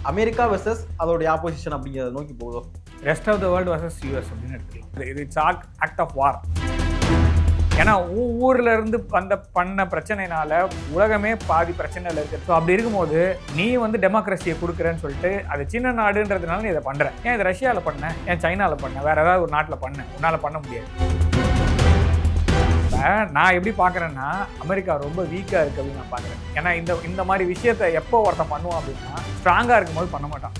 America versus அதோடைய opposition அப்படிங்கிறத நோக்கி போகுதோ? Rest of the world versus US அப்படின்னு எடுத்துக்கலாம். இது இட்ஸ் ஆக்ட் ஆஃப் வார். ஏன்னா ஊர்ல இருந்து பண்ண பிரச்சனைனால உலகமே பாதி பிரச்சனையில் இருக்கு. ஸோ அப்படி இருக்கும்போது நீ டெமோக்ரஸியை கொடுக்குறேன்னு சொல்லிட்டு அது சின்ன நாடுன்றதுனால நீ இதை பண்ற. ஏன் இது ரஷ்யாவில் பண்ண, ஏன் சைனாவில் பண்ண, வேற ஏதாவது ஒரு நாட்டில் பண்ண, உன்னால பண்ண முடியாது. நான் எப்படி பார்க்குறேன்னா அமெரிக்கா ரொம்ப வீக்காக இருக்குது அப்படின்னு நான் பார்க்குறேன். ஏன்னா இந்த மாதிரி விஷயத்தை எப்போ ஒருத்தன் பண்ணுவான் அப்படின்னா ஸ்ட்ராங்காக இருக்கும்போது பண்ண மாட்டான்.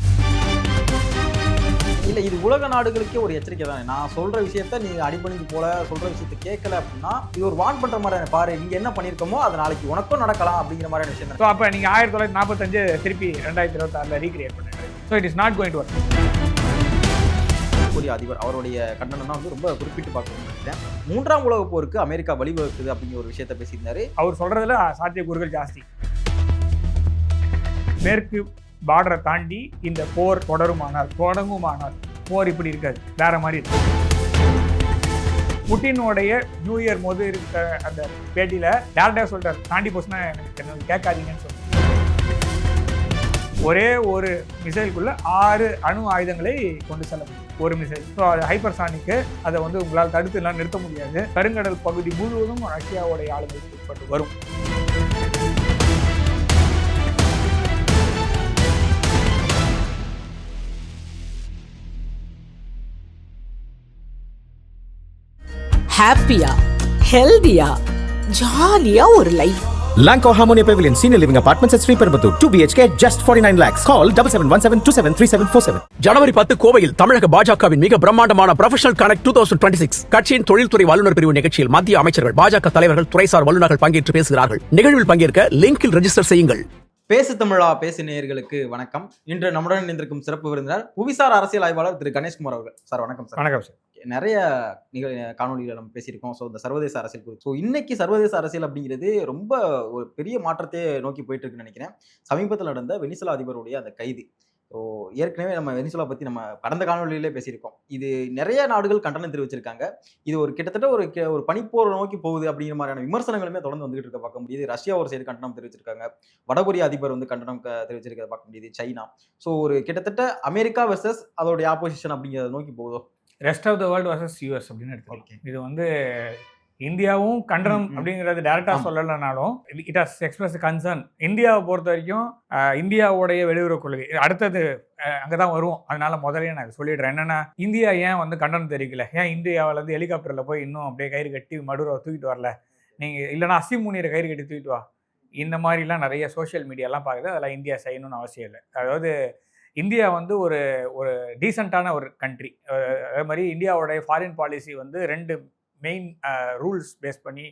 இல்லை, இது உலக நாடுகளுக்கே ஒரு எச்சரிக்கை தானே. நான் சொல்கிற விஷயத்த நீ அடிபணிஞ்சு போல சொல்கிற விஷயத்த கேட்கல அப்படின்னா இது ஒரு வான் பண்ணுற மாதிரி பாரு, இங்கே என்ன பண்ணியிருக்கோமோ அது நாளைக்கு உனக்கும் நடக்கலாம் அப்படிங்கிற மாதிரியான விஷயம் தான். ஸோ அப்போ நீங்கள் 1945 திருப்பி 2026 ரீக்ரியேட் பண்ணுறீங்க. So it is not going to work. கொரிய அதிபர் அவருடைய கண்டனம் தான் ரொம்ப குறிப்பிட்டு பார்க்கணும்னு நினைக்கிறேன். 3ஆம் உலக போருக்கு அமெரிக்கா வழிவகுக்குது அப்படிங்கிற ஒரு விஷயத்த பேசியிருந்தாரு. அவர் சொல்றதுல சாத்தியக்கூறுகள் ஜாஸ்தி. மேற்கு பார்டரை தாண்டி இந்த போர் தொடங்குமானால் போர் இப்படி இருக்காது, வேற மாதிரி இருக்கு. புட்டினுடைய நியூ இயர் போது இருக்க அந்த பேட்டியில டேரக்டா சொல்றாரு, தாண்டி போச்சுன்னா எனக்கு கேட்காதீங்கன்னு சொல்றாரு. ஒரே ஒரு மிசைலுக்குள்ள 6 அணு ஆயுதங்களை கொண்டு செல்ல முடியும் ஒரு மிசைல். ஸோ அது ஹைப்பர்சானிக்கு, அதை உங்களால் தடுத்து எல்லாம் நிறுத்த முடியாது. கருங்கடல் பகுதி முழுவதும் ரஷ்யாவுடைய ஆளுமைக்கு உட்பட்டு வரும். ஹாப்பியா, ஹெல்தியா, ஜாலியா ஒரு life. Lanco Harmonia Pavilion Senior Living Apartments at Sri Perambatoor 2 BHK just 49 lakhs. Call 7717273747. ஜனவரி 10 கோவையில் தமிழக பாஜகவின் மிக பிரம்மாண்டமான ப்ரொஃபஷனல் கனெக்ட் 2026 கட்சியின் தொழில்துறை வல்லுநர் பிரிவு நிகழ்ச்சியில் மத்திய அமைச்சர்கள், பாஜக தலைவர்கள், துறைசார் வல்லுநர்கள் பங்கேற்று பேசுகிறார்கள். நிகழ்வில் பங்கேற்க லிங்கில் ரெஜிஸ்டர் செய்யுங்கள். பேசு தமிழா பேசு நேயர்களுக்கு வணக்கம். இன்று நம்முடன் இணைந்திருக்கும் சிறப்பு விருந்தினர் புவிசார் அரசியல் ஆய்வாளர் திரு கணேஷ்குமார் அவர்கள். சார் வணக்கம். சார் வணக்கம் சார். நிறைய காணொலிகளை நம்ம பேசியிருக்கோம். ஸோ இந்த சர்வதேச அரசியல் குறித்து. ஸோ இன்னைக்கு சர்வதேச அரசியல் அப்படிங்கிறது ரொம்ப ஒரு பெரிய மாற்றத்தையே நோக்கி போயிட்டு இருக்குன்னு நினைக்கிறேன். சமீபத்தில் நடந்த வெனிசுலா அதிபருடைய அந்த கைது. ஸோ ஏற்கனவே நம்ம வெனிசுலா பற்றி நம்ம கடந்த காணொலியிலே பேசியிருக்கோம். இது நிறைய நாடுகள் கண்டனம் தெரிவிச்சிருக்காங்க. இது ஒரு கிட்டத்தட்ட ஒரு பனிப்போரை நோக்கி போகுது அப்படிங்கிற மாதிரியான விமர்சனங்களுமே தொடர்ந்து வந்துகிட்டு இருக்க பார்க்க முடியுது. ரஷ்யா ஒரு சைடு கண்டனம் தெரிவிச்சிருக்காங்க, வடகொரிய அதிபர் கண்டனம் தெரிவிச்சிருக்கிறத பார்க்க முடியுது, சைனா. ஸோ ஒரு கிட்டத்தட்ட அமெரிக்கா வெர்சஸ் அதோடைய ஆப்போசிஷன் அப்படிங்கிறத நோக்கி போகுதோ? Rest of the world versus US அப்படின்னு எடுத்துக்கலாம். இது இந்தியாவும் கண்டனம் அப்படிங்கிறது டைரக்டா சொல்லலைனாலும் இட் ஹாஸ் எக்ஸ்பிரஸ் கன்சர்ன். இந்தியாவை பொறுத்த வரைக்கும் இந்தியாவுடைய வெளியுறவு கொள்கை அடுத்தது அங்கதான் வருவோம். அதனால முதலே நான் சொல்லிடுறேன். என்னன்னா, இந்தியா ஏன் கண்டனம் தெரிவிக்கல, ஏன் இந்தியாவில ஹெலிகாப்டர்ல போய் இன்னும் அப்படியே கயிறு கட்டி மடுரை தூக்கிட்டு வரல, நீங்க இல்லைன்னா அசிம் முனீரை கயிறு கட்டி தூக்கிட்டு வா, இந்த மாதிரிலாம் நிறைய சோஷியல் மீடியாலாம் பார்க்குது. அதெல்லாம் இந்தியா செய்யணும்னு அவசியம் இல்லை. அதாவது இந்தியா ஒரு ஒரு டீசெண்டான ஒரு கண்ட்ரி. அதே மாதிரி இந்தியாவோடைய foreign policy 2 main rules base பண்ணி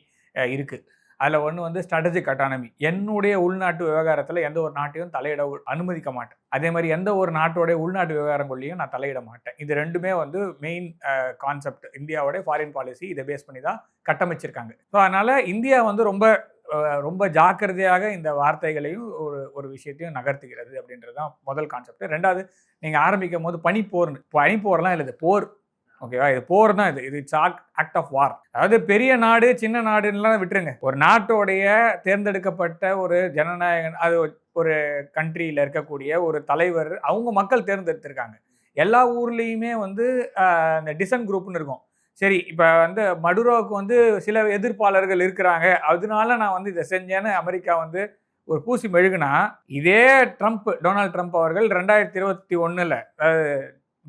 இருக்குது. அதில் ஒன்று ஸ்ட்ராட்டஜிக் அட்டானமி. என்னுடைய உள்நாட்டு விவகாரத்தில் எந்த ஒரு நாட்டையும் தலையிட அனுமதிக்க மாட்டேன். அதே மாதிரி எந்த ஒரு நாட்டோடைய உள்நாட்டு விவகாரங்களையும் நான் தலையிட மாட்டேன். இது ரெண்டுமே மெயின் கான்செப்ட். இந்தியாவோடைய ஃபாரின் பாலிசி இதை பேஸ் பண்ணி தான் கட்டமைச்சிருக்காங்க. ஸோ அதனால் இந்தியா ரொம்ப ரொம்ப ஜாக்கிரதையாக இந்த வார்த்தைகளையும் ஒரு விஷயத்தையும் நகர்த்துகிறது அப்படின்றது தான் முதல் கான்செப்ட். ரெண்டாவது, நீங்கள் ஆரம்பிக்கும் போது பனிப்போர்லாம் இல்லை, இது போர். ஓகேவா? இது போர் தான். இது இட்ஸ் ஆக்ட் ஆஃப் வார். அதாவது பெரிய நாடு சின்ன நாடுலாம் விட்டுருங்க. ஒரு நாட்டோடைய தேர்ந்தெடுக்கப்பட்ட ஒரு ஜனநாயக, அது ஒரு கண்ட்ரியில் இருக்கக்கூடிய ஒரு தலைவர், அவங்க மக்கள் தேர்ந்தெடுத்திருக்காங்க. எல்லா ஊர்லேயுமே இந்த டிசன் குரூப்னு இருக்கும். சரி, இப்போ மடுரோவுக்கு சில எதிர்ப்பாளர்கள் இருக்கிறாங்க, அதனால நான் இதை செஞ்சேன்னு அமெரிக்கா ஒரு பூசி மெழுகுனா, இதே டொனால்ட் ட்ரம்ப் அவர்கள் 2021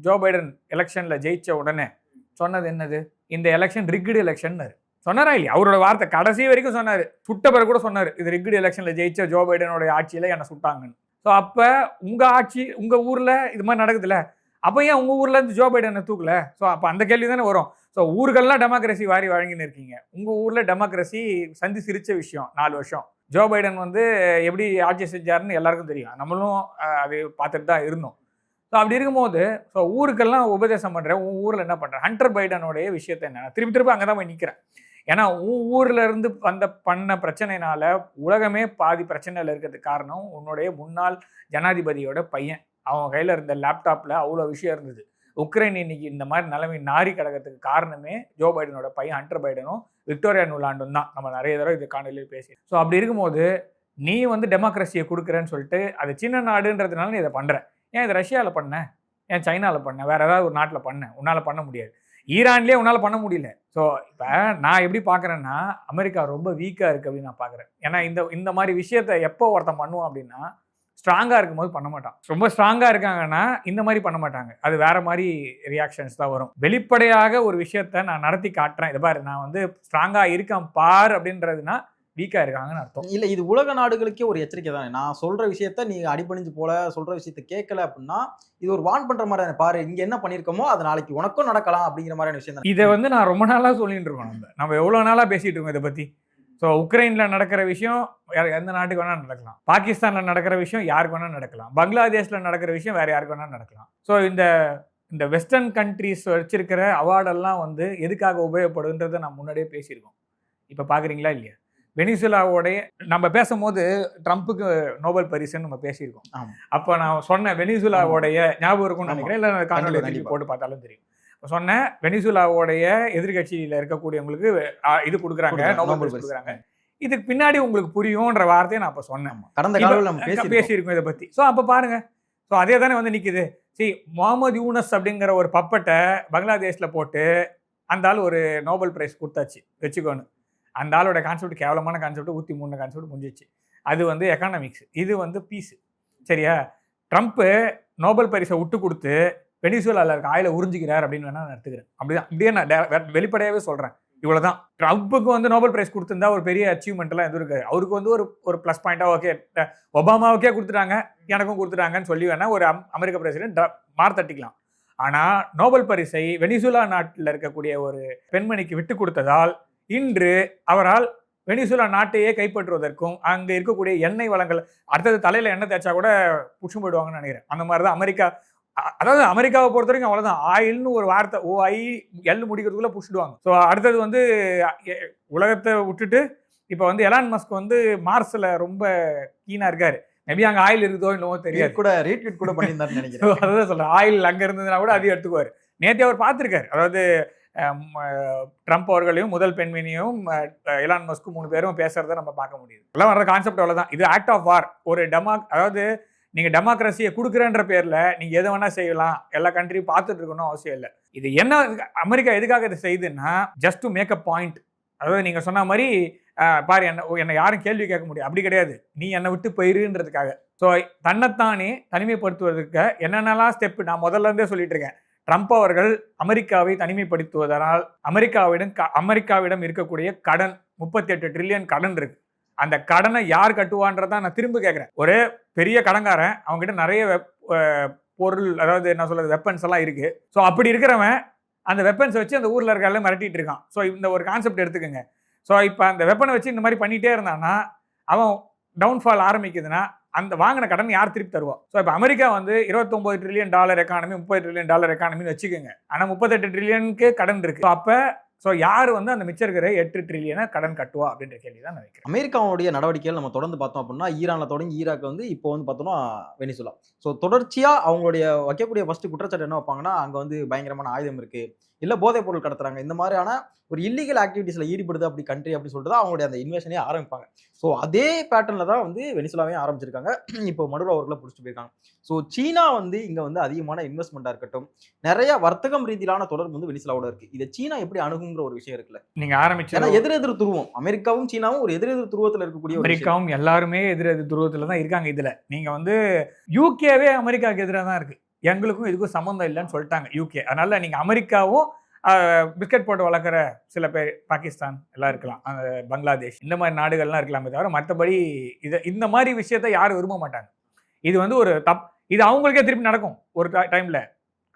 ஜோ பைடன் எலெக்ஷனில் ஜெயிச்ச உடனே சொன்னது என்னது, இந்த எலெக்ஷன் ரிக்டு எலெக்ஷன் சொன்னாரா இல்லையா? அவரோட வார்த்தை கடைசி வரைக்கும் சொன்னார். சுட்ட பிறகு கூட சொன்னார், இது ரிக்டு எலெக்ஷனில் ஜெயிச்ச ஜோ பைடனோட ஆட்சியில் என்னை சுட்டாங்கன்னு. ஸோ அப்போ உங்கள் ஆட்சி, உங்கள் ஊரில் இது மாதிரி நடக்குதுல்ல, அப்போ ஏன் உங்கள் ஊரில் இருந்து ஜோ பைடனை தூக்கல? ஸோ அப்போ அந்த கேள்வி தானே வரும். ஸோ ஊர்கள்லாம் டெமோக்ரஸி வாரி வழங்கின்னு இருக்கீங்க. உங்கள் ஊரில் டெமோக்ரஸி சந்தி சிரிச்ச விஷயம். 4 வருஷம் ஜோ பைடன் எப்படி ஆட்சி செஞ்சாருன்னு எல்லாருக்கும் தெரியும். நம்மளும் அதை பார்த்துட்டு தான் இருந்தோம். ஸோ அப்படி இருக்கும்போது ஊருக்கெல்லாம் உபதேசம் பண்ணுறேன், உன் ஊரில் என்ன பண்ணுறேன், ஹண்டர் பைடனுடைய விஷயத்தை என்ன திருப்பி அங்கே தான் போய் நிற்கிறேன். ஏன்னா ஊரில் இருந்து பண்ண பிரச்சனைனால உலகமே பாதி பிரச்சனையில் இருக்கிறதுக்கு காரணம் உன்னுடைய முன்னாள் ஜனாதிபதியோட பையன். அவன் கையில் இருந்த லேப்டாப்பில் அவ்வளோ விஷயம் இருந்தது. உக்ரைன் இன்னைக்கு இந்த மாதிரி நிலைமை நாரி கிடக்கிறதுக்கு காரணமே ஜோ பைடனோட பையன் ஹண்டர் பைடனும் விக்டோரியா நூலாண்டும் தான். நம்ம நிறைய தடவை இது காணொலியில் பேசி. ஸோ அப்படி இருக்கும்போது நீ டெமோக்ரஸியை கொடுக்குறேன்னு சொல்லிட்டு அது சின்ன நாடுன்றதுனால நீ இதை பண்ணுற. ஏன் இது ரஷ்யாவில் பண்ண, ஏன் சைனாவில் பண்ண, வேற ஏதாவது ஒரு நாட்டில் பண்ண, உன்னால் பண்ண முடியாது. ஈரான்லேயே உன்னால் பண்ண முடியல. ஸோ இப்போ நான் எப்படி பார்க்குறேன்னா, அமெரிக்கா ரொம்ப வீக்காக இருக்குது அப்படின்னு நான் பார்க்குறேன். ஏன்னா இந்த மாதிரி விஷயத்த எப்போ ஒருத்தன் பண்ணுவான் அப்படின்னா, ஸ்ட்ராங்காக இருக்கும்போது பண்ண மாட்டான். ரொம்ப ஸ்ட்ராங்காக இருக்காங்கன்னா இந்த மாதிரி பண்ண மாட்டாங்க. அது வேற மாதிரி ரியாக்ஷன்ஸ் தான் வரும். வெளிப்படையாக ஒரு விஷயத்த நான் நடத்தி காட்டுறேன், இதை பாரு நான் வந்து ஸ்ட்ராங்காக இருக்கேன் பார் அப்படின்றதுனா வீக்கா இருக்காங்கன்னு அர்த்தம். இல்ல இது உலக நாடுகளுக்கே ஒரு எச்சரிக்கை தானே. நான் சொல்ற விஷயத்த நீ அடிபணிஞ்சு போல, சொல்ற விஷயத்த கேட்கல அப்படின்னா இது ஒரு வான் பண்ற மாதிரி தானே. பாரு இங்க என்ன பண்ணிருக்கோமோ அது நாளைக்கு உனக்கும் நடக்கலாம் அப்படிங்கிற மாதிரியான விஷயம் தான். இதை வந்து நான் ரொம்ப நாளா சொல்லிட்டு இருக்கோம். நம்ம எவ்வளவு நாளா பேசிட்டு இருக்கோம் இதை பத்தி. ஸோ உக்ரைனில் நடக்கிற விஷயம் எந்த நாட்டுக்கு வேணால் நடக்கலாம். பாகிஸ்தானில் நடக்கிற விஷயம் யாருக்கு வேணால் நடக்கலாம். பங்களாதேஷில் நடக்கிற விஷயம் வேறு யாருக்கு வேணால் நடக்கலாம். ஸோ இந்த வெஸ்டர்ன் கண்ட்ரிஸ் வச்சிருக்கிற அவார்டெல்லாம் வந்து எதுக்காக உபயோகப்படுதுன்றதை நான் முன்னாடியே பேசியிருக்கோம். இப்போ பார்க்குறீங்களா இல்லையா? வெனிசுலாவோடைய நம்ம பேசும்போது ட்ரம்ப்புக்கு நோபல் பரிசுன்னு நம்ம பேசியிருக்கோம். அப்போ நான் சொன்னேன் வெனிசுலாவோடைய ஞாபகம் இருக்கும்னு நினைக்கிறேன், இல்லை காணொலி போட்டு பார்த்தாலும் தெரியும். சொன்னேன் வெனிசுலாவோடைய எதிர்கட்சியில் இருக்கக்கூடியவங்களுக்கு இது கொடுக்குறாங்க, நோபல் பரிசு கொடுக்குறாங்க. இதுக்கு பின்னாடி உங்களுக்கு புரியும்ன்ற வார்த்தையை நான் அப்போ சொன்னேன். கடந்த காலம் நம்ம பேசியிருக்கோம் இதை பற்றி. ஸோ அப்போ பாருங்க, ஸோ அதே தானே வந்து நிற்குது. முகமது யூனஸ் அப்படிங்கிற ஒரு பப்பட்டை பங்களாதேஷில் போட்டு அந்த ஆள் ஒரு நோபல் பிரைஸ் கொடுத்தாச்சு வச்சுக்கோன்னு. அந்த ஆளோட கான்செப்ட் கேவலமான கான்செப்ட், ஊற்றி மூணு கான்செப்ட் முடிஞ்சிச்சு. அது வந்து எக்கானமிக்ஸ், இது வந்து பீஸு. சரியா? ட்ரம்ப்பு நோபல் பரிசை விட்டு கொடுத்து வெனிசுலாவில் இருக்க ஆயில உறிஞ்சிக்கிறார் அப்படின்னு வேணா நான் எடுத்துக்கிறேன். அப்படிதான், இப்படியே நான் வெளிப்படையாகவே சொல்கிறேன். இவ்வளோதான். ட்ரம்ப்புக்கு வந்து நோபல் பிரைஸ் கொடுத்துருந்தா ஒரு பெரிய அச்சீவ்மெண்ட்லாம் எதுவும் இருக்காது. அவருக்கு வந்து ஒரு ப்ளஸ் பாயிண்டாக ஓகே, ஒபாமாவுக்கே கொடுத்துட்டாங்க எனக்கும் கொடுத்துட்டாங்கன்னு சொல்லி வேணா ஒரு அமெரிக்க பிரசிடென்ட் மார்த்தட்டிக்கலாம். ஆனால் நோபல் பரிசை வெனிசுலா நாட்டில் இருக்கக்கூடிய ஒரு பெண்மணிக்கு விட்டு கொடுத்ததால் இன்று அவரால் வெனிசுலா நாட்டையே கைப்பற்றுவதற்கும் அங்கே இருக்கக்கூடிய எண்ணெய் வளங்கள் அடுத்தது தலையில் எண்ணெய் தேய்ச்சா கூட புஷும் போயிடுவாங்கன்னு நினைக்கிறேன். அந்த மாதிரி தான் அமெரிக்கா. அதாவது அமெரிக்காவை பொறுத்த வரைக்கும் அவ்வளோதான். ஆயில்னு ஒரு வார்த்தை எல் முடிக்கிறதுக்குள்ள புடிச்சிடுவாங்க. ஸோ அடுத்தது வந்து உலகத்தை விட்டுட்டு இப்போ வந்து எலான் மஸ்க் வந்து மார்ஸில் ரொம்ப கீனாக இருக்காரு. மேபி அங்கே ஆயில் இருக்குதோ இன்னமோ தெரியாது, கூட ரீட்வீட் கூட பண்ணியிருந்தாருன்னு நினைக்கிறேன். அதான் சொல்கிறேன், ஆயில் அங்கே இருந்ததுன்னா கூட அதையும் எடுத்துக்குவார். நேற்றே அவர் பார்த்துருக்காரு. அதாவது ட்ரம்ப் அவர்களையும் முதல் பெண்மணியும் எலான் மஸ்க்கும் 3 பேரும் பேசுறதை நம்ம பார்க்க முடியுது. எல்லாம் வர்ற கான்செப்ட் அவ்வளோதான். இது ஆக்ட் ஆஃப் வார். ஒரு அதாவது நீங்கள் டெமோக்ரஸியை கொடுக்குறன்ற பேரில் நீங்கள் எதை வேணால் செய்யலாம், எல்லா கண்ட்ரியும் பார்த்துட்டு இருக்கணும் அவசியம் இல்லை. இது என்ன அமெரிக்கா எதுக்காக இதை செய்யுதுன்னா just to make a point. அதாவது நீங்கள் சொன்ன மாதிரி பாரு என்னை யாரும் கேள்வி கேட்க முடியும் அப்படி கிடையாது, நீ என்னை விட்டு போயிருன்றதுக்காக. ஸோ தன்னைத்தானே தனிமைப்படுத்துவதற்கு என்னென்னலாம் ஸ்டெப் நான் முதல்ல இருந்தே சொல்லிட்டு இருக்கேன். ட்ரம்ப் அவர்கள் அமெரிக்காவை தனிமைப்படுத்துவதனால் அமெரிக்காவிடம் இருக்கக்கூடிய கடன் 38 ட்ரில்லியன் கடன் இருக்கு. அந்த கடனை யார் கட்டுவான்றதான் நான் திரும்ப கேட்குறேன். ஒரு பெரிய கடன்காரன், அவங்ககிட்ட நிறைய பொருள், அதாவது என்ன சொல்றது, வெப்பன்ஸ் எல்லாம் இருக்கு. ஸோ அப்படி இருக்கிறவன் அந்த வெப்பன்ஸ் வச்சு அந்த ஊரில் இருக்க எல்லாம் மிரட்டிட்டு இருக்கான். ஸோ இந்த ஒரு கான்செப்ட் எடுத்துக்கோங்க. ஸோ இப்போ அந்த வெப்பனை வச்சு இந்த மாதிரி பண்ணிகிட்டே இருந்தான்னா அவன் டவுன்ஃபால் ஆரம்பிக்குதுன்னா அந்த வாங்கின கடன் யார் திருப்பி தருவா? ஸோ இப்போ அமெரிக்கா வந்து $29 ட்ரில்லியன் எக்கானமி, $30 ட்ரில்லியன் எக்கானமின்னு வச்சுக்கோங்க. ஆனால் 38 ட்ரில்லியனுக்கு கடன் இருக்கு. அப்போ யார் வந்து அந்த மிச்சம் இருக்கிற 8 ட்ரில்லியனை கடன் கட்டுவா அப்படின்ற கேள்வி தான் நினைக்கிறேன். அமெரிக்காவுடைய நடவடிக்கைகள் நம்ம தொடர்ந்து பார்த்தோம் அப்படின்னா ஈரானில் தொடங்கி ஈராக் வந்து இப்போ வந்து பார்த்தோம்னா வெனிசுலா. ஸோ தொடர்ச்சியாக அவங்களுடைய வைக்கக்கூடிய ஃபர்ஸ்ட் குற்றச்சாட்டு என்ன வைப்பாங்கன்னா, அங்கே வந்து பயங்கரமான ஆயுதம் இருக்கு, இல்லை போதைப் பொருள் கடத்துறாங்க, இந்த மாதிரியான ஒரு இல்லீகல் ஆக்டிவிட்டீஸில் ஈடுபடுது அப்படி கண்ட்ரி அப்படி சொல்லிட்டு தான் அவங்களுடைய அந்த இன்வேஷனே ஆரம்பிப்பாங்க. ஸோ அதே பேட்டர்னில் தான் வந்து வெனிசுலாவையும் ஆரம்பிச்சிருக்காங்க. இப்போ மடுரோ அவர்களை பிடிச்சிட்டு போயிருக்காங்க. ஸோ சீனா வந்து இங்கே வந்து அதிகமான இன்வெஸ்ட்மெண்ட்டாக இருக்கட்டும், நிறைய வர்த்தகம் ரீதியிலான தொடர்பு வந்து வெனிசுலாவோட இருக்கு. இதை சீனா எப்படி அணுகுங்கிற ஒரு விஷயம் இருக்குல்ல. நீங்க ஆரம்பிச்சு எதிரெதிர் துருவம், அமெரிக்காவும் சீனாவும் ஒரு எதிரெதிர் துருவத்தில் இருக்கக்கூடிய, அமெரிக்காவும் எல்லாருமே எதிரெதிர் துருவத்தில் தான் இருக்காங்க. இதுல நீங்க வந்து யூகேவே அமெரிக்காவுக்கு எதிராக தான் இருக்கு. எங்களுக்கும் இதுக்கும் சம்மந்தம் இல்லைன்னு சொல்லிட்டாங்க யூகே. அதனால நீங்க அமெரிக்காவும் பிஸ்கட் போட்டு வளர்க்குற சில பேர் பாகிஸ்தான் எல்லாம் இருக்கலாம், பங்களாதேஷ் இந்த மாதிரி நாடுகள்லாம் இருக்கலாமே தவிர மற்றபடி இந்த மாதிரி விஷயத்த யாரும் விரும்ப மாட்டாங்க. இது வந்து ஒரு இது அவங்களுக்கே திருப்பி நடக்கும் ஒரு டைம்ல.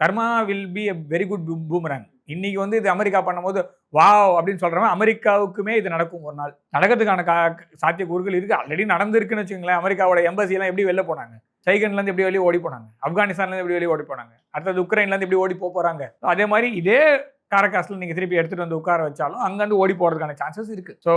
கர்மா will be a very good பூமரங். இன்னைக்கு வந்து இது அமெரிக்கா பண்ணும்போது வாவ் அப்படின்னு சொல்றவங்க அமெரிக்காவுக்குமே இது நடக்கும். ஒரு நாள் நடக்கிறதுக்கான சாத்தியக்கூறுகள் இருக்கு. ஆல்ரெடி நடந்திருக்குன்னு வச்சுங்களேன். அமெரிக்காவோட எம்பசி எல்லாம் எப்படி வெளில போனாங்க, சைகன்லேருந்து எப்படி வெளியே ஓடி போனாங்க, ஆப்கானிஸ்தான்லேருந்து எப்படி வெளியே ஓடி போனாங்க, அடுத்தது உக்ரைன்லேருந்து எப்படி ஓடி போகிறாங்க. அதே மாதிரி இதே காரகாஸ்ல நீங்கள் திருப்பி எடுத்துகிட்டு வந்து உட்கார வச்சாலும் அங்கேருந்து ஓடி போகிறதுக்கான சான்சஸ் இருக்குது. ஸோ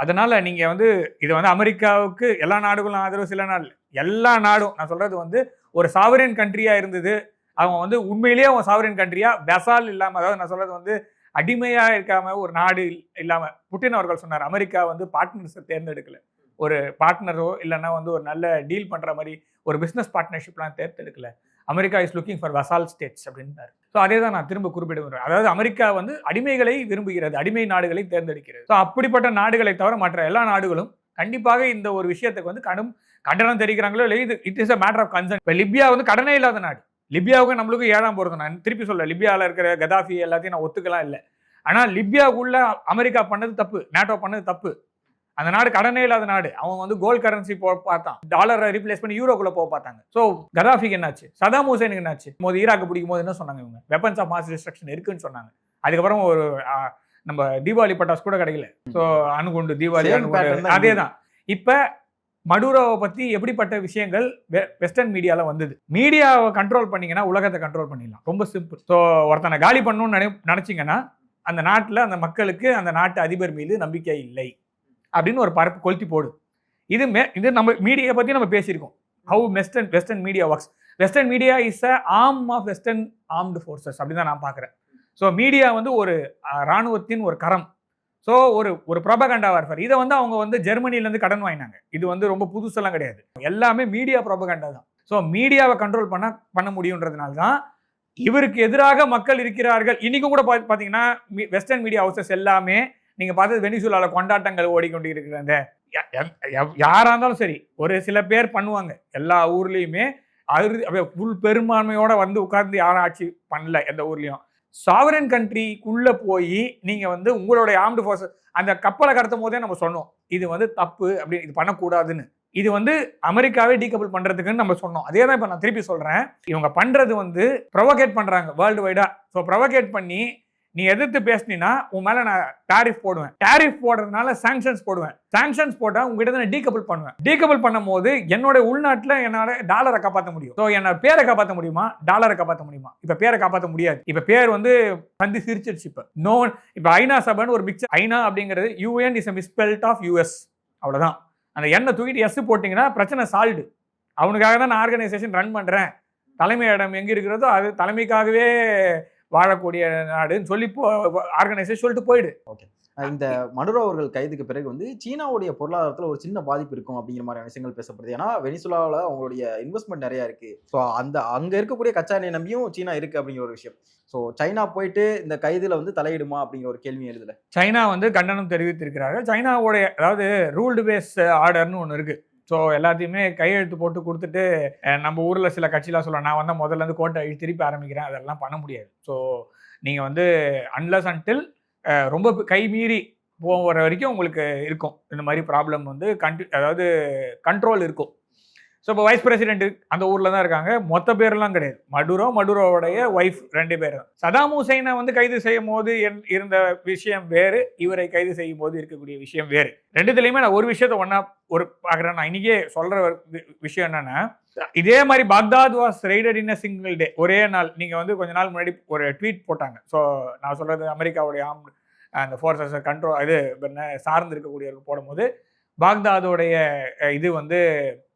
அதனால் நீங்கள் வந்து இது வந்து அமெரிக்காவுக்கு எல்லா நாடுகளும் ஆதரவு, சில நாடு எல்லா நாடும் நான் சொல்கிறது வந்து ஒரு சாவரின் கண்ட்ரியாக இருந்தது. அவங்க வந்து உண்மையிலேயே அவங்க சாவரின் கண்ட்ரியாக வெசால் இல்லாமல், அதாவது நான் சொல்கிறது வந்து அடிமையாக இருக்காமல் ஒரு நாடு இல்லாமல். புட்டின் அவர்கள் சொன்னார் அமெரிக்கா வந்து பார்ட்னர்ஸை தேர்ந்தெடுக்கல, ஒரு பார்ட்னரோ இல்லைன்னா வந்து ஒரு நல்ல டீல் பண்ணுற மாதிரி ஒரு பிஸ்னஸ் பார்ட்னர்ஷிப்லாம் தேர்ந்தெடுக்கல. America is looking for vassal states அப்படின்றாரு. ஸோ அதே தான் நான் திரும்ப குறிப்பிடுவேன். அதாவது அமெரிக்கா வந்து அடிமைகளை விரும்புகிறது, அடிமை நாடுகளை தேர்ந்தெடுக்கிறது. ஸோ அப்படிப்பட்ட நாடுகளை தவிர மற்ற எல்லா நாடுகளும் கண்டிப்பாக இந்த ஒரு விஷயத்துக்கு வந்து கண்டனம் தெரிவிக்கிறாங்களோ இல்லை, இது it is a matter of concern. இப்போ லிபியா வந்து கடனே இல்லாத நாடு. லிபியாவுக்கு நம்மளுக்கு 7ஆம் போகிறது. நான் திருப்பி சொல்ல, லிபியாவில் இருக்கிற கதாஃபி எல்லாத்தையும் நான் ஒத்துக்கலாம் இல்லை. ஆனால் லிபியாவுக்குள்ள அமெரிக்கா பண்ணது தப்பு, நேட்டோ பண்ணது தப்பு. அந்த நாடு கடனே இல்லாத நாடு. அவன் வந்து கோல்ட் கரன்சி பார்த்தான், டாலரை ரீப்ளேஸ் பண்ணி யூரோக்குள்ள போக பார்த்தாங்க. ஸோ கதாஃபிக்கு என்னாச்சு, சதாம் ஹுசேனுக்கு என்னாச்சு, ஈராக்கு பிடிக்கும் போது என்ன சொன்னாங்க, இவங்க வெப்பன்ஸ் ஆஃப் மாஸ் டிஸ்ட்ரக்ஷன் இருக்குன்னு சொன்னாங்க. அதுக்கப்புறம் ஒரு நம்ம தீபாவளி பட்டாசு கூட கிடைக்கல. ஸோ அணுகுண்டு தீபாவளி அணுகுண்டு அதே தான். இப்போ மடுரோவை பற்றி எப்படிப்பட்ட விஷயங்கள் வெஸ்டர்ன் மீடியாவில் வந்தது. மீடியாவை கண்ட்ரோல் பண்ணிங்கன்னா உலகத்தை கண்ட்ரோல் பண்ணிடலாம். ரொம்ப சிம்பிள். ஸோ ஒருத்தனை காலி பண்ணணும்னு நினச்சிங்கன்னா அந்த நாட்டில் அந்த மக்களுக்கு அந்த நாட்டு அதிபர் மீது நம்பிக்கை இல்லை அப்படின்னு ஒரு பரப்பு கொளுத்தி போடு. இது நம்ம மீடியா பற்றி நம்ம பேசியிருக்கோம். How western media works. Western media is a arm of western armed forces அப்படி தான் நான் பார்க்குறேன். ஸோ மீடியா வந்து ஒரு இராணுவத்தின் ஒரு கரம். ஸோ ஒரு ப்ரொபகண்டா வார்ஃபேர். இதை வந்து அவங்க வந்து ஜெர்மனிலேருந்து கடன் வாங்கினாங்க. இது வந்து ரொம்ப புதுசெல்லாம் கிடையாது. எல்லாமே மீடியா ப்ரொபகண்டா தான். ஸோ மீடியாவை கண்ட்ரோல் பண்ண முடியுன்றதுனால தான் இவருக்கு எதிராக மக்கள் இருக்கிறார்கள். இன்னைக்கும் கூட பார்த்தீங்கன்னா வெஸ்டர்ன் மீடியா ஹவுசஸ் எல்லாமே நீங்கள் பார்த்தது வெனிசுலாவில் கொண்டாட்டங்கள் ஓடிக்கொண்டு இருக்கிற யாராக இருந்தாலும் சரி, ஒரு சில பேர் பண்ணுவாங்க. எல்லா ஊர்லேயுமே ஃபுல் பெரும்பான்மையோட வந்து உட்கார்ந்து யாரும் ஆட்சி பண்ணல எந்த ஊர்லேயும். சாவரன் கண்ட்ரிக்குள்ளே போய் நீங்கள் வந்து உங்களுடைய ஆர்ம்டு ஃபோர்ஸஸ் அந்த கப்பலை கடத்தும் போதே நம்ம சொன்னோம் இது வந்து தப்பு, அப்படி இது பண்ணக்கூடாதுன்னு. இது வந்து அமெரிக்காவே டீகபிள் பண்ணுறதுக்குன்னு நம்ம சொன்னோம். அதே தான் இப்போ நான் திருப்பி சொல்கிறேன். இவங்க பண்ணுறது வந்து ப்ரொவோகேட் பண்ணுறாங்க வேர்ல்டு வைடாக. ஸோ ப்ரொவோகேட் பண்ணி நீ எதிர்த்து பேசினா உன் மேலே நான் டாரிஃப் போடுவேன். டாரிஃப் போடுறதுனால சாங்ஷன்ஸ் போடுவேன். சாங்ஷன்ஸ் போட்டால் உங்ககிட்ட தான் டீகபிள் பண்ணுவேன். டீகபிள் பண்ணும் போது என்னோட உள்நாட்டில் என்னால் டாலரை காப்பாற்ற முடியும். ஸோ என்னோட பேரை காப்பாற்ற முடியுமா, டாலரை காப்பாற்ற முடியுமா? இப்போ பேரை காப்பாற்ற முடியாது. இப்போ பேர் வந்து வந்து சிரிச்சிருச்சு. இப்போ ஐநா சபைன்னு ஒரு பிக்சர். ஐநா அப்படிங்கிறது UN is a misspelled of US. அவ்வளோதான். அந்த எண்ணெய் தூக்கிட்டு எஸ் போட்டிங்கன்னா பிரச்சனை சால்வ்டு. அவனுக்காக தான் நான் ஆர்கனைசேஷன் ரன் பண்ணுறேன். தலைமை இடம் எங்கே இருக்கிறதோ அது தலைமைக்காகவே வாழக்கூடிய நாடுன்னு சொல்லி ஆர்கனைசேஷன் சொல்லிட்டு போயிடு. ஓகே, இந்த மடுரோ அவர்கள் கைதுக்கு பிறகு வந்து சீனாவுடைய பொருளாதாரத்தில் ஒரு சின்ன பாதிப்பு இருக்கும் அப்படிங்கிற மாதிரி விஷயங்கள் பேசப்படுது. ஏன்னா வெனிசுலாவில் அவங்களுடைய இன்வெஸ்ட்மெண்ட் நிறையா இருக்குது. ஸோ அங்கே இருக்கக்கூடிய கச்சா எண்ணெய் நம்பியும் சீனா இருக்குது அப்படிங்கிற ஒரு விஷயம். ஸோ சைனா போயிட்டு இந்த கைதில் வந்து தலையிடுமா அப்படிங்கிற ஒரு கேள்வி எழுதல. சைனா வந்து கண்டனம் தெரிவித்திருக்கிறார்கள். சைனாவுடைய அதாவது ரூல்டு பேஸ் ஆர்டர்னு ஒன்று இருக்குது. ஸோ எல்லாத்தையுமே கையெழுத்து போட்டு கொடுத்துட்டு நம்ம ஊரில் சில கட்சியெலாம் சொல்லலாம், நான் வந்து முதல்லேருந்து கோட்டை திருப்பி ஆரம்பிக்கிறேன், அதெல்லாம் பண்ண முடியாது. ஸோ நீங்கள் வந்து அன்லஸ் அன்டில் ரொம்ப கைமீறி போகிற வரைக்கும் உங்களுக்கு இருக்கும் இந்த மாதிரி ப்ராப்ளம் வந்து அதாவது கண்ட்ரோல் இருக்கும். ஸோ இப்போ வைஸ் பிரசிடென்ட் அந்த ஊரில் தான் இருக்காங்க. மொத்த பேர்லாம் கிடையாது. மடுரோவுடைய ஒய்ஃப் 2 பேர் தான். சதாம் ஹுசைனை வந்து கைது செய்யும் போது இருந்த விஷயம் வேறு, இவரை கைது செய்யும் போது இருக்கக்கூடிய விஷயம் வேறு. ரெண்டுத்துலையுமே நான் ஒரு விஷயத்த பார்க்குறேன். நான் இன்னைக்கே சொல்கிற விஷயம் என்னன்னா, இதே மாதிரி Baghdad was raided in a single day. ஒரே நாள். நீங்கள் வந்து கொஞ்ச நாள் முன்னாடி ஒரு ட்வீட் போட்டாங்க. ஸோ நான் சொல்கிறது அமெரிக்காவுடைய அந்த ஃபோர்ஸஸ் கண்ட்ரோல் இது சார்ந்து இருக்கக்கூடியவர்கள் போடும்போது பாக்தாதோடைய இது வந்து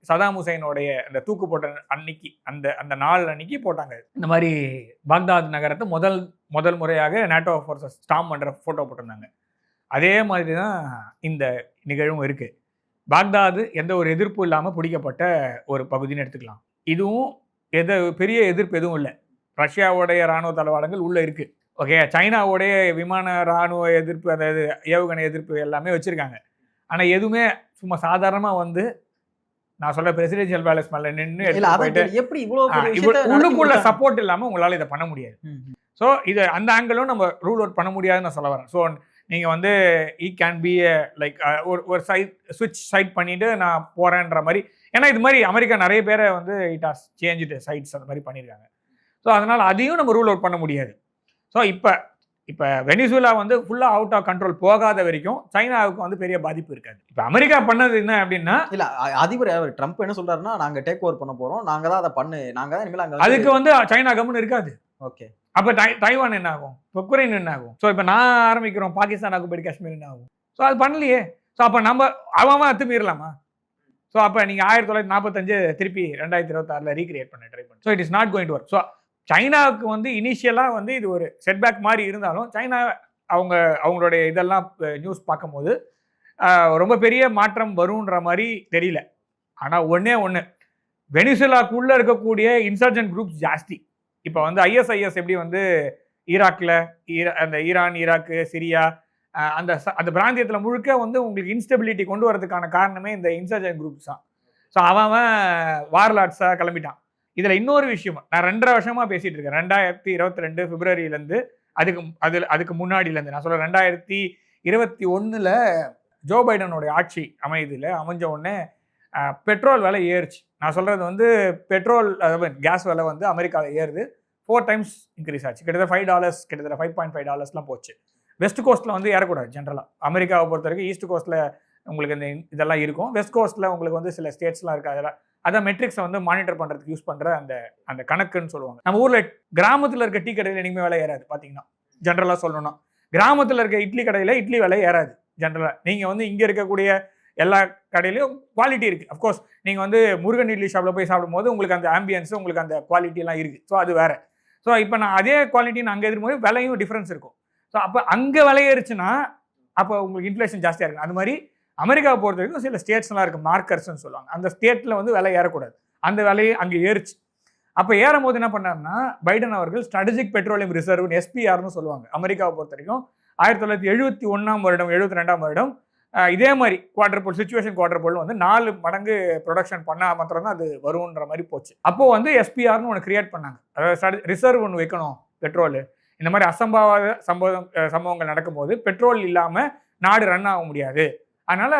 சதாம் ஹுசைனோடைய அந்த தூக்கு போட்ட அன்னைக்கு அந்த நாள் அன்னைக்கு போட்டாங்க. இந்த மாதிரி பாக்தாத் நகரத்தை முதல் முறையாக நேட்டோ ஃபோர்ஸஸ் ஸ்டாம் பண்ணுற ஃபோட்டோ போட்டிருந்தாங்க. அதே மாதிரி தான் இந்த நிகழ்வும் இருக்குது. பாக்தாது எந்த ஒரு எதிர்ப்பும் இல்லாமல் பிடிக்கப்பட்ட ஒரு பகுதின்னு எடுத்துக்கலாம். இதுவும் பெரிய எதிர்ப்பு எதுவும் இல்லை. ரஷ்யாவுடைய இராணுவ தளவாடங்கள் உள்ளே இருக்குது. ஓகே, சைனாவுடைய விமான இராணுவ எதிர்ப்பு, அதாவது ஏவுகணை எதிர்ப்பு எல்லாமே வச்சுருக்காங்க. ஆனால் எதுவுமே சும்மா சாதாரணமாக வந்து நான் சொல்ற பிரசிடென்ஷியல் பேலஸ் மேலே நின்று எப்படி உள்ளுக்குள்ள சப்போர்ட் இல்லாமல் உங்களால் இதை பண்ண முடியாது. ஸோ இது அந்த ஆங்கிளும் நம்ம ரூல் அவுட் பண்ண முடியாதுன்னு நான் சொல்ல வரேன். ஸோ நீங்கள் வந்து கேன் பி லைக் ஒரு ஸ்விட்ச் சைட் பண்ணிவிட்டு நான் போகிறேன்ற மாதிரி. ஏன்னா இது மாதிரி அமெரிக்கா நிறைய பேரை வந்து இட் ஹாஸ் சேஞ்சுடு சைட்ஸ் அந்த மாதிரி பண்ணியிருக்காங்க. ஸோ அதனால் அதையும் நம்ம ரூல் அவுட் பண்ண முடியாது. ஸோ இப்போ வெனிசுலா வந்து ஃபுல்லாக அவுட் ஆஃப் கண்ட்ரோல் போகாத வரைக்கும் சைனாவுக்கு வந்து பெரிய பாதிப்பு இருக்காது. இப்போ அமெரிக்கா பண்ணது என்ன அப்படின்னா, இல்லை அதிபர் ட்ரம்ப் என்ன சொல்கிறாருன்னா, நாங்கள் டேக் ஓவர் பண்ண போகிறோம், நாங்கள் தான் அதை நாங்கள் தான் இனிமேல் அங்கே அதுக்கு வந்து சைனா கம்முன்னு இருக்காது. ஓகே, அப்போ தைவான் என்ன ஆகும், உக்ரைன் என்ன ஆகும்? ஸோ இப்போ நான் ஆரம்பிக்கிறோம் பாகிஸ்தான் ஆகுபடி காஷ்மீர் என்ன ஆகும்? ஸோ அது பண்ணலையே. ஸோ அப்போ நம்ம அவன் அத்துமீறலாமா? ஸோ அப்போ நீங்கள் 1945 திருப்பி 2026 ரீக்ரியேட் பண்ண ட்ரை பண்ணி. So it is not going to work. So சைனாவுக்கு வந்து இனிஷியலாக வந்து இது ஒரு செட்பேக் மாதிரி இருந்தாலும் சைனா அவங்களுடைய இதெல்லாம் நியூஸ் பார்க்கும்போது ரொம்ப பெரிய மாற்றம் வரும்ன்ற மாதிரி தெரியல. ஆனால் ஒன்று வெனிசுலாக்குள்ளே இருக்கக்கூடிய இன்சர்ஜென்ட் குரூப்ஸ் ஜாஸ்தி. இப்போ வந்து ஐஎஸ்ஐஎஸ் எப்படி வந்து ஈராக்கில் அந்த ஈரான், ஈராக்கு, சிரியா அந்த அந்த பிராந்தியத்தில் முழுக்க வந்து உங்களுக்கு இன்ஸ்டெபிலிட்டி கொண்டு வரதுக்கான காரணமே இந்த இன்சர்ஜென்ட் குரூப்ஸ் தான். ஸோ அவன் வார்லாட்ஸாக கிளம்பிட்டான். இதில் இன்னொரு விஷயம், நான் 2.5 வருஷமாக பேசிகிட்டு இருக்கேன். 2022 பிப்ரவரியிலேருந்து அதுக்கு முன்னாடியிலேருந்து நான் சொல்கிறேன். 2021 ஜோ பைடனுடைய ஆட்சி அமைஞ்ச உடனே பெட்ரோல் விலை ஏறுச்சு. நான் சொல்கிறது வந்து பெட்ரோல் கேஸ் விலை வந்து அமெரிக்காவில் ஏறுது. 4 times இன்க்ரீஸ் ஆச்சு. கிட்டத்தட்ட $5, கிட்டத்தட்ட $5.5 போச்சு. வெஸ்ட் கோஸ்ட்டில் வந்து ஏறக்கூடாது ஜென்ரலாக. அமெரிக்காவை பொறுத்த வரைக்கும் ஈஸ்ட் கோஸ்ட்டில் உங்களுக்கு இந்த இதெல்லாம் இருக்கும். வெஸ்ட் கோஸ்ட்டில் உங்களுக்கு வந்து சில ஸ்டேட்ஸ்லாம் இருக்குது. அதெல்லாம் அதான் மெட்ரிக்ஸை வந்து மானிட்டர் பண்ணுறதுக்கு யூஸ் பண்ணுற அந்த கணக்குன்னு சொல்லுவாங்க. நம்ம ஊரில் கிராமத்தில் இருக்க டீ கடையில் இனிமேல் விலை ஏறாது. பார்த்தீங்கன்னா ஜென்ரலாக சொல்லணும்னா கிராமத்தில் இருக்க இட்லி கடையில் இட்லி விலை ஏறாது ஜென்ரலாக. நீங்கள் வந்து இங்கே இருக்கக்கூடிய எல்லா கடையிலையும் குவாலிட்டி இருக்குது. அஃப்கோர்ஸ் நீங்கள் வந்து முருகன் இட்லி ஷாப்பில் போய் சாப்பிடும்போது உங்களுக்கு அந்த ஆம்பியன்ஸு, உங்களுக்கு அந்த குவாலிட்டிலாம் இருக்குது. ஸோ அது வேறு. ஸோ இப்போ நான் அதே குவாலிட்டி நான் அங்கே இருக்கும்போது விலையும் டிஃப்ரென்ஸ் இருக்கும். ஸோ அப்போ அங்கே விலையேறுச்சுன்னா அப்போ உங்களுக்கு இன்ஃப்ளேஷன் ஜாஸ்தியாக இருக்கும். அது மாதிரி அமெரிக்காவை பொறுத்த வரைக்கும் சில ஸ்டேட்ஸ்லாம் இருக்குது, மார்க்கர்ஸ்ன்னு சொல்லுவாங்க. அந்த ஸ்டேட்டில் வந்து விலை ஏறக்கூடாது. அந்த விலையை அங்கே ஏறிச்சு. அப்போ ஏறும் போது என்ன பண்ணாருன்னா, பைடன் அவர்கள் ஸ்ட்ராட்டஜிக் பெட்ரோலியம் ரிசர்வ் எஸ்பிஆர்னு சொல்லுவாங்க. அமெரிக்காவை பொறுத்த வரைக்கும் 1971 72 வருடம் இதே மாதிரி குவார்டர் போல் வந்து 4 மடங்கு ப்ரொடக்ஷன் பண்ணால் மாத்திரம் தான் அது வரும்ன்ற மாதிரி போச்சு. அப்போது வந்து எஸ்பிஆர்னு ஒன்று கிரியேட் பண்ணாங்க. அதாவது ரிசர்வ் ஒன்று வைக்கணும் பெட்ரோல். இந்த மாதிரி அசம்பாவித சம்பவங்கள் நடக்கும்போது பெட்ரோல் இல்லாமல் நாடு ரன் ஆக முடியாது, அதனால்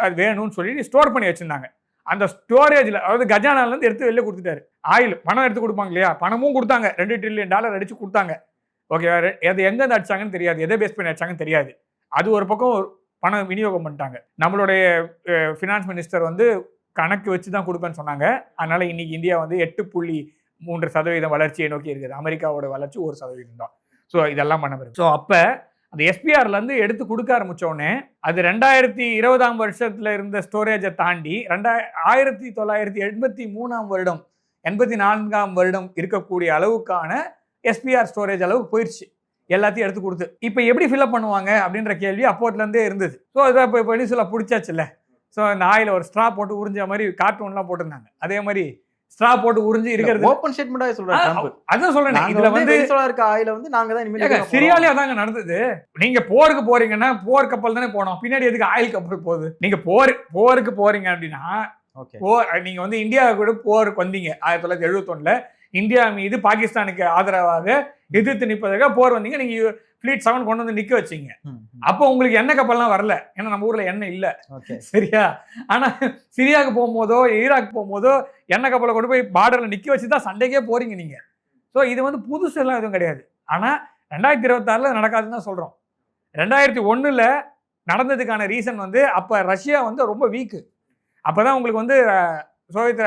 அது வேணும்னு சொல்லி ஸ்டோர் பண்ணி வச்சுருந்தாங்க. அந்த ஸ்டோரேஜில், அதாவது கஜானாலேருந்து எடுத்து வெளில கொடுத்துட்டாரு. ஆயில் பணம் எடுத்து கொடுப்பாங்க இல்லையா, பணமும் கொடுத்தாங்க. $2 trillion அடித்து கொடுத்தாங்க. ஓகேவா? அது எங்கேருந்து அடிச்சாங்கன்னு தெரியாது, எதை பேஸ் பண்ணி அடிச்சாங்கன்னு தெரியாது. அது ஒரு பக்கம் பணம் விநியோகம் பண்ணிட்டாங்க. நம்மளுடைய ஃபினான்ஸ் மினிஸ்டர் வந்து கணக்கு வச்சு தான் கொடுப்பேன்னு சொன்னாங்க. அதனால் இன்றைக்கி இந்தியா வந்து 8.3% வளர்ச்சியை நோக்கி இருக்குது. அமெரிக்காவோட வளர்ச்சி 1% தான். ஸோ இதெல்லாம் பண்ண முடியும். ஸோ அப்போ அந்த எஸ்பிஆர்லேருந்து எடுத்து கொடுக்க ஆரம்பித்தோடனே அது 2020 இருந்த ஸ்டோரேஜை தாண்டி 1983 84 இருக்கக்கூடிய அளவுக்கான எஸ்பிஆர் ஸ்டோரேஜ் அளவுக்கு போயிடுச்சு. எல்லாத்தையும் எடுத்து கொடுத்து இப்போ எப்படி ஃபில்அப் பண்ணுவாங்க அப்படின்ற கேள்வி அப்போட்லேருந்தே இருந்தது. ஸோ அதை இப்போ வெனிசுலா பிடிச்சாச்சுல்ல. ஸோ இந்த ஆயில் ஒரு ஸ்ட்ரா போட்டு உறிஞ்ச மாதிரி கார்ட்டூன்லாம் போட்டிருந்தாங்க. அதே மாதிரி ஸ்ட்ரா போட்டு உறிஞ்சி இருக்கிறது ஓப்பன் ஸ்டேட்மெண்டாக சொல்றாங்க. அதான் சொல்றேன். இதுல வந்து வெனிசுலா இருக்க ஆயில வந்து நாங்க தான் இனிமேல் சிரியாலே அதாங்க நடந்தது. நீங்க போருக்கு போறீங்கன்னா போர் கப்பல் தானே போனோம், பின்னாடி எதுக்கு ஆயில் கப்பல் போகுது? நீங்க போருக்கு போறீங்க அப்படின்னா நீங்க வந்து இந்தியா கூட போருக்கு வந்தீங்க 1971 இந்தியா மீது பாகிஸ்தானுக்கு ஆதரவாக எதிர்த்து நிற்பதாக போர் வந்தீங்க. நீங்க ஃபிளீட் 7 கொண்டு வந்து நிக்க வச்சீங்க. அப்போ உங்களுக்கு எண்ணெய் கப்பல்லாம் வரல, ஏன்னா நம்ம ஊர்ல எண்ணெய் இல்ல. சரியா? ஆனா சிரியாவுக்கு போகும்போதோ ஈராக் போகும்போதோ எண்ணெய் கப்பலை கொண்டு போய் பார்டர்ல நிக்க வச்சுதான் சண்டைக்கே போறீங்க நீங்க. ஸோ இது வந்து புதுசு எல்லாம் எதுவும் கிடையாது. ஆனா 2026 நடக்காதுன்னு தான் சொல்றோம். 2001 நடந்ததுக்கான ரீசன் வந்து அப்ப ரஷ்யா வந்து ரொம்ப வீக்கு. அப்பதான் உங்களுக்கு வந்து சோவியத்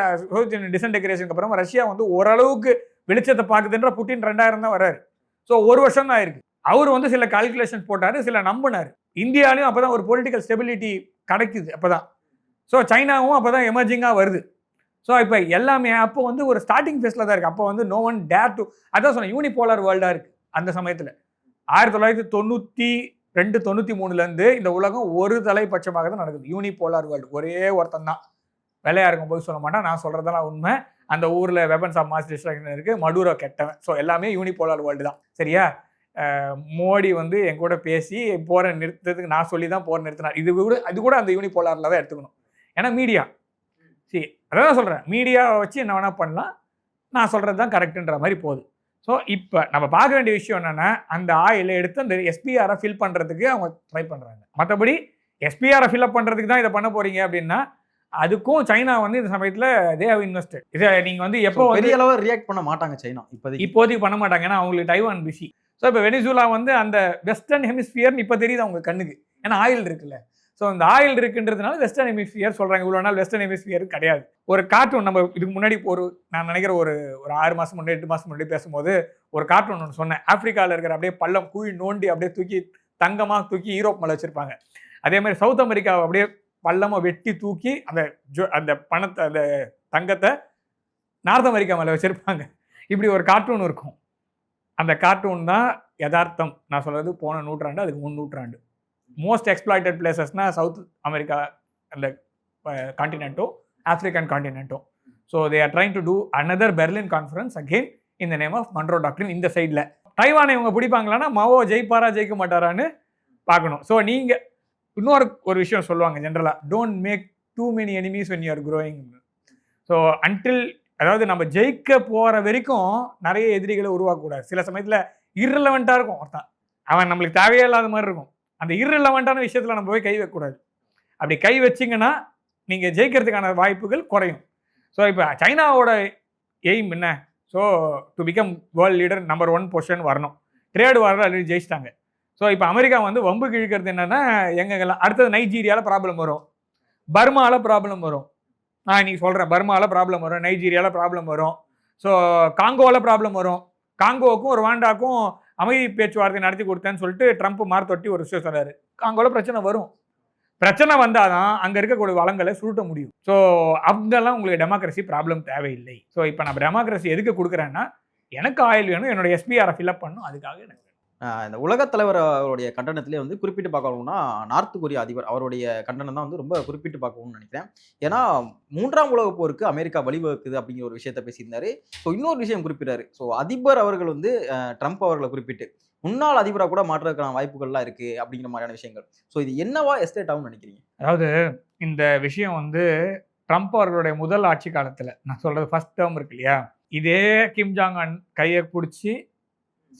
டிஸ்இன்டெகிரேஷனுக்கு அப்புறம் ரஷ்யா வந்து ஓரளவுக்கு வெளிச்சத்தை பார்க்குதுன்ற புட்டின் 2000 தான் வர்றாரு. ஸோ 1 வருஷம் தான் ஆயிருக்கு. அவர் வந்து சில கால்குலேஷன் போட்டாரு, சில நம்பினார். இந்தியாலையும் அப்பதான் ஒரு பொலிட்டிக்கல் ஸ்டெபிலிட்டி கிடைக்குது அப்பதான். ஸோ சைனாவும் அப்பதான் எமர்ஜிங்காக வருது. ஸோ இப்போ எல்லாமே அப்போ வந்து ஒரு ஸ்டார்டிங் ஃபேஸில் தான் இருக்குது. அப்போ வந்து நோ ஒன் டேர் டு, அதான் சொன்னேன், யூனிபோலார் வேர்ல்டாக இருக்குது அந்த சமயத்தில். 1992-93 இந்த உலகம் ஒரு தலைப்பட்சமாக தான் நடக்குது. யூனிபோலார் வேர்ல்டு, ஒரே ஒருத்தன் தான் வெள்ளையா இருக்கும் போது சொல்ல மாட்டான், நான் சொல்கிறதெல்லாம் உண்மை. அந்த ஊரில் வெப்பன்ஸ் ஆஃப் மாஸ் டிஸ்ட்ரக்ஷன் இருக்குது, மடூரோ கெட்டவன். ஸோ எல்லாமே யூனிபோலார் வேர்ல்டு தான். சரியா? மோடி வந்து என் கூட பேசி போரை நிறுத்தத்துக்கு நான் சொல்லி தான் போரை நிறுத்தினார். இது கூட அந்த யூனிபோலாரில் தான் எடுத்துக்கணும். ஏன்னா மீடியா, சரி அதான் சொல்கிறேன், மீடியாவை வச்சு என்ன வேணால் பண்ணலாம், நான் சொல்கிறது தான் கரெக்டுன்ற மாதிரி போகுது. ஸோ இப்போ நம்ம பார்க்க வேண்டிய விஷயம் என்னென்னா, அந்த ஆயிலை எடுத்து அந்த எஸ்பிஆரை ஃபில் பண்ணுறதுக்கு அவங்க ட்ரை பண்ணுறாங்க. மற்றபடி எஸ்பிஆரை ஃபில்அப் பண்ணுறதுக்கு தான் இதை பண்ண போகிறீங்க அப்படின்னா, அதுக்கும் சைனா வந்து இந்த சமயத்தில் தே ஹவ் இன்வெஸ்டட். இதை நீங்கள் வந்து எப்போ பெரிய அளவு ரியாக்ட் பண்ண மாட்டாங்க சைனா, இப்போதைக்கு பண்ண மாட்டாங்க, ஏன்னா அவங்களுக்கு டைவான் பிஸி. ஸோ இப்போ வெனிசுலா வந்து அந்த வெஸ்டர்ன் ஹெமிஸ்பியர்னு இப்போ தெரியுது அவங்க கண்ணுக்கு, ஏன்னா ஆயில் இருக்குல்ல. ஸோ இந்த ஆயில் இருக்குன்றதுனால வெஸ்டர்ன் ஹெமிஸ்பியர் சொல்கிறாங்க. இவ்வளோ நாள் வெஸ்டர்ன் ஹெமிஸ்பியர் கிடையாது. ஒரு கார்ட்டூன் நம்ம இதுக்கு முன்னாடி நான் நினைக்கிற ஒரு 6 மாதம் முன்னாடி 8 மாதம் முன்னாடி பேசும்போது ஒரு கார்ட்டூன் ஒன்று சொன்னேன். ஆப்பிரிக்காவில் இருக்கிற அப்படியே பள்ளம் குழி நோண்டி அப்படியே தூக்கி தங்கமாக தூக்கி யூரோப் மேலே வச்சுருப்பாங்க. அதே மாதிரி சவுத் அமெரிக்காவை அப்படியே பள்ளமாக வெட்டி தூக்கி அந்த பணத்தை, அந்த தங்கத்தை நார்த் அமெரிக்கா மேலே வச்சுருப்பாங்க. இப்படி ஒரு கார்ட்டூன் இருக்கும். அந்த கார்ட்டூன் தான் யதார்த்தம். நான் சொல்கிறது போன நூற்றாண்டு, அதுக்கு 3 நூற்றாண்டு. மோஸ்ட் எக்ஸ்ப்ளாய்டட் பிளேசஸ்னா சவுத் அமெரிக்கா அந்த காண்டினென்ட்டோ ஆஃப்ரிக்கன் காண்டினென்ட்டோ. So they are trying to do another Berlin conference again in the name of Monroe doctrine. இந்த சைடில் தைவானை இவங்க பிடிப்பாங்களான்னா மாவோ ஜெயிப்பாரா ஜெயிக்க மாட்டாரான்னு பார்க்கணும். ஸோ நீங்கள் ஒரு விஷயம் சொல்லுவாங்க ஜென்ரலாக, don't make too many enemies when you are growing. So until அதாவது நம்ம ஜெயிக்க போகிற வரைக்கும் நிறைய எதிரிகளை உருவாக்கக்கூடாது. சில சமயத்தில் இர்ரெலவெண்ட்டாக இருக்கும் ஒருத்தன், அவன் நம்மளுக்கு தேவையே இல்லாத மாதிரி இருக்கும். அந்த இர்ரெலவெண்ட்டான விஷயத்தில் நம்ம போய் கை வைக்கக்கூடாது. அப்படி கை வச்சிங்கன்னா நீங்கள் ஜெயிக்கிறதுக்கான வாய்ப்புகள் குறையும். ஸோ இப்போ சைனாவோட எய்ம் என்ன? So to become world leader number 1 position வரணும். ட்ரேடு வாரில் ஆல்ரெடி ஜெயிச்சிட்டாங்க. ஸோ இப்போ அமெரிக்கா வந்து வம்பு கிழிக்கிறது என்னென்னா, எங்கெங்கெல்லாம் அடுத்தது நைஜீரியாவில் ப்ராப்ளம் வரும், பர்மாவில் ப்ராப்ளம் வரும். நான் இன்னைக்கு சொல்கிறேன், பர்மாவில் ப்ராப்ளம் வரும், நைஜீரியாவில் ப்ராப்ளம் வரும், ஸோ காங்கோவில் ப்ராப்ளம் வரும். காங்கோவுக்கும் ருவாண்டாக்கும் அமைதி பேச்சுவார்த்தை நடத்தி கொடுத்தேன்னு சொல்லிட்டு ட்ரம்ப் மார்த்தொட்டி ஒரு விஷயம் சொல்கிறாரு. காங்கோவில் பிரச்சனை வரும். பிரச்சனை வந்தால் தான் அங்கே இருக்கக்கூடிய வளங்களை சுருட்ட முடியும். ஸோ அங்கெல்லாம் உங்களுக்கு டெமோக்ரஸி ப்ராப்ளம் தேவையில்லை. ஸோ இப்போ நான் டெமோக்ரஸி எதுக்கு கொடுக்குறேன்னா, எனக்கு ஆயில் வேணும், என்னோட எஸ்பிஆரை ஃபில்அப் பண்ணணும், அதுக்காக எனக்கு இந்த உலகத் தலைவர் அவருடைய கண்டனத்திலே வந்து குறிப்பிட்டு பார்க்கணும்னா நார்த் கொரியா அதிபர் அவருடைய கண்டனம் தான் வந்து ரொம்ப குறிப்பிட்டு பார்க்கணும்னு நினைக்கிறேன். ஏன்னா 3ஆம் உலகப் போருக்கு அமெரிக்கா வழிவகுக்குது அப்படிங்கிற ஒரு விஷயத்த பேசியிருந்தாரு. ஸோ இன்னொரு விஷயம் குறிப்பிட்டாரு. ஸோ அதிபர் அவர்கள் வந்து ட்ரம்ப் அவர்களை குறிப்பிட்டு முன்னாள் அதிபராக கூட மாற்றுறதுக்கான வாய்ப்புகள்லாம் இருக்கு அப்படிங்கிற மாதிரியான விஷயங்கள். ஸோ இது என்னவா எஸ்டேட் ஆகும்னு நினைக்கிறீங்க? அதாவது இந்த விஷயம் வந்து ட்ரம்ப் அவர்களுடைய முதல் ஆட்சி காலத்தில், நான் சொல்றது ஃபர்ஸ்ட் டேர்ம் இருக்கு இல்லையா, இதே கிம் ஜாங் அன் கையை பிடிச்சி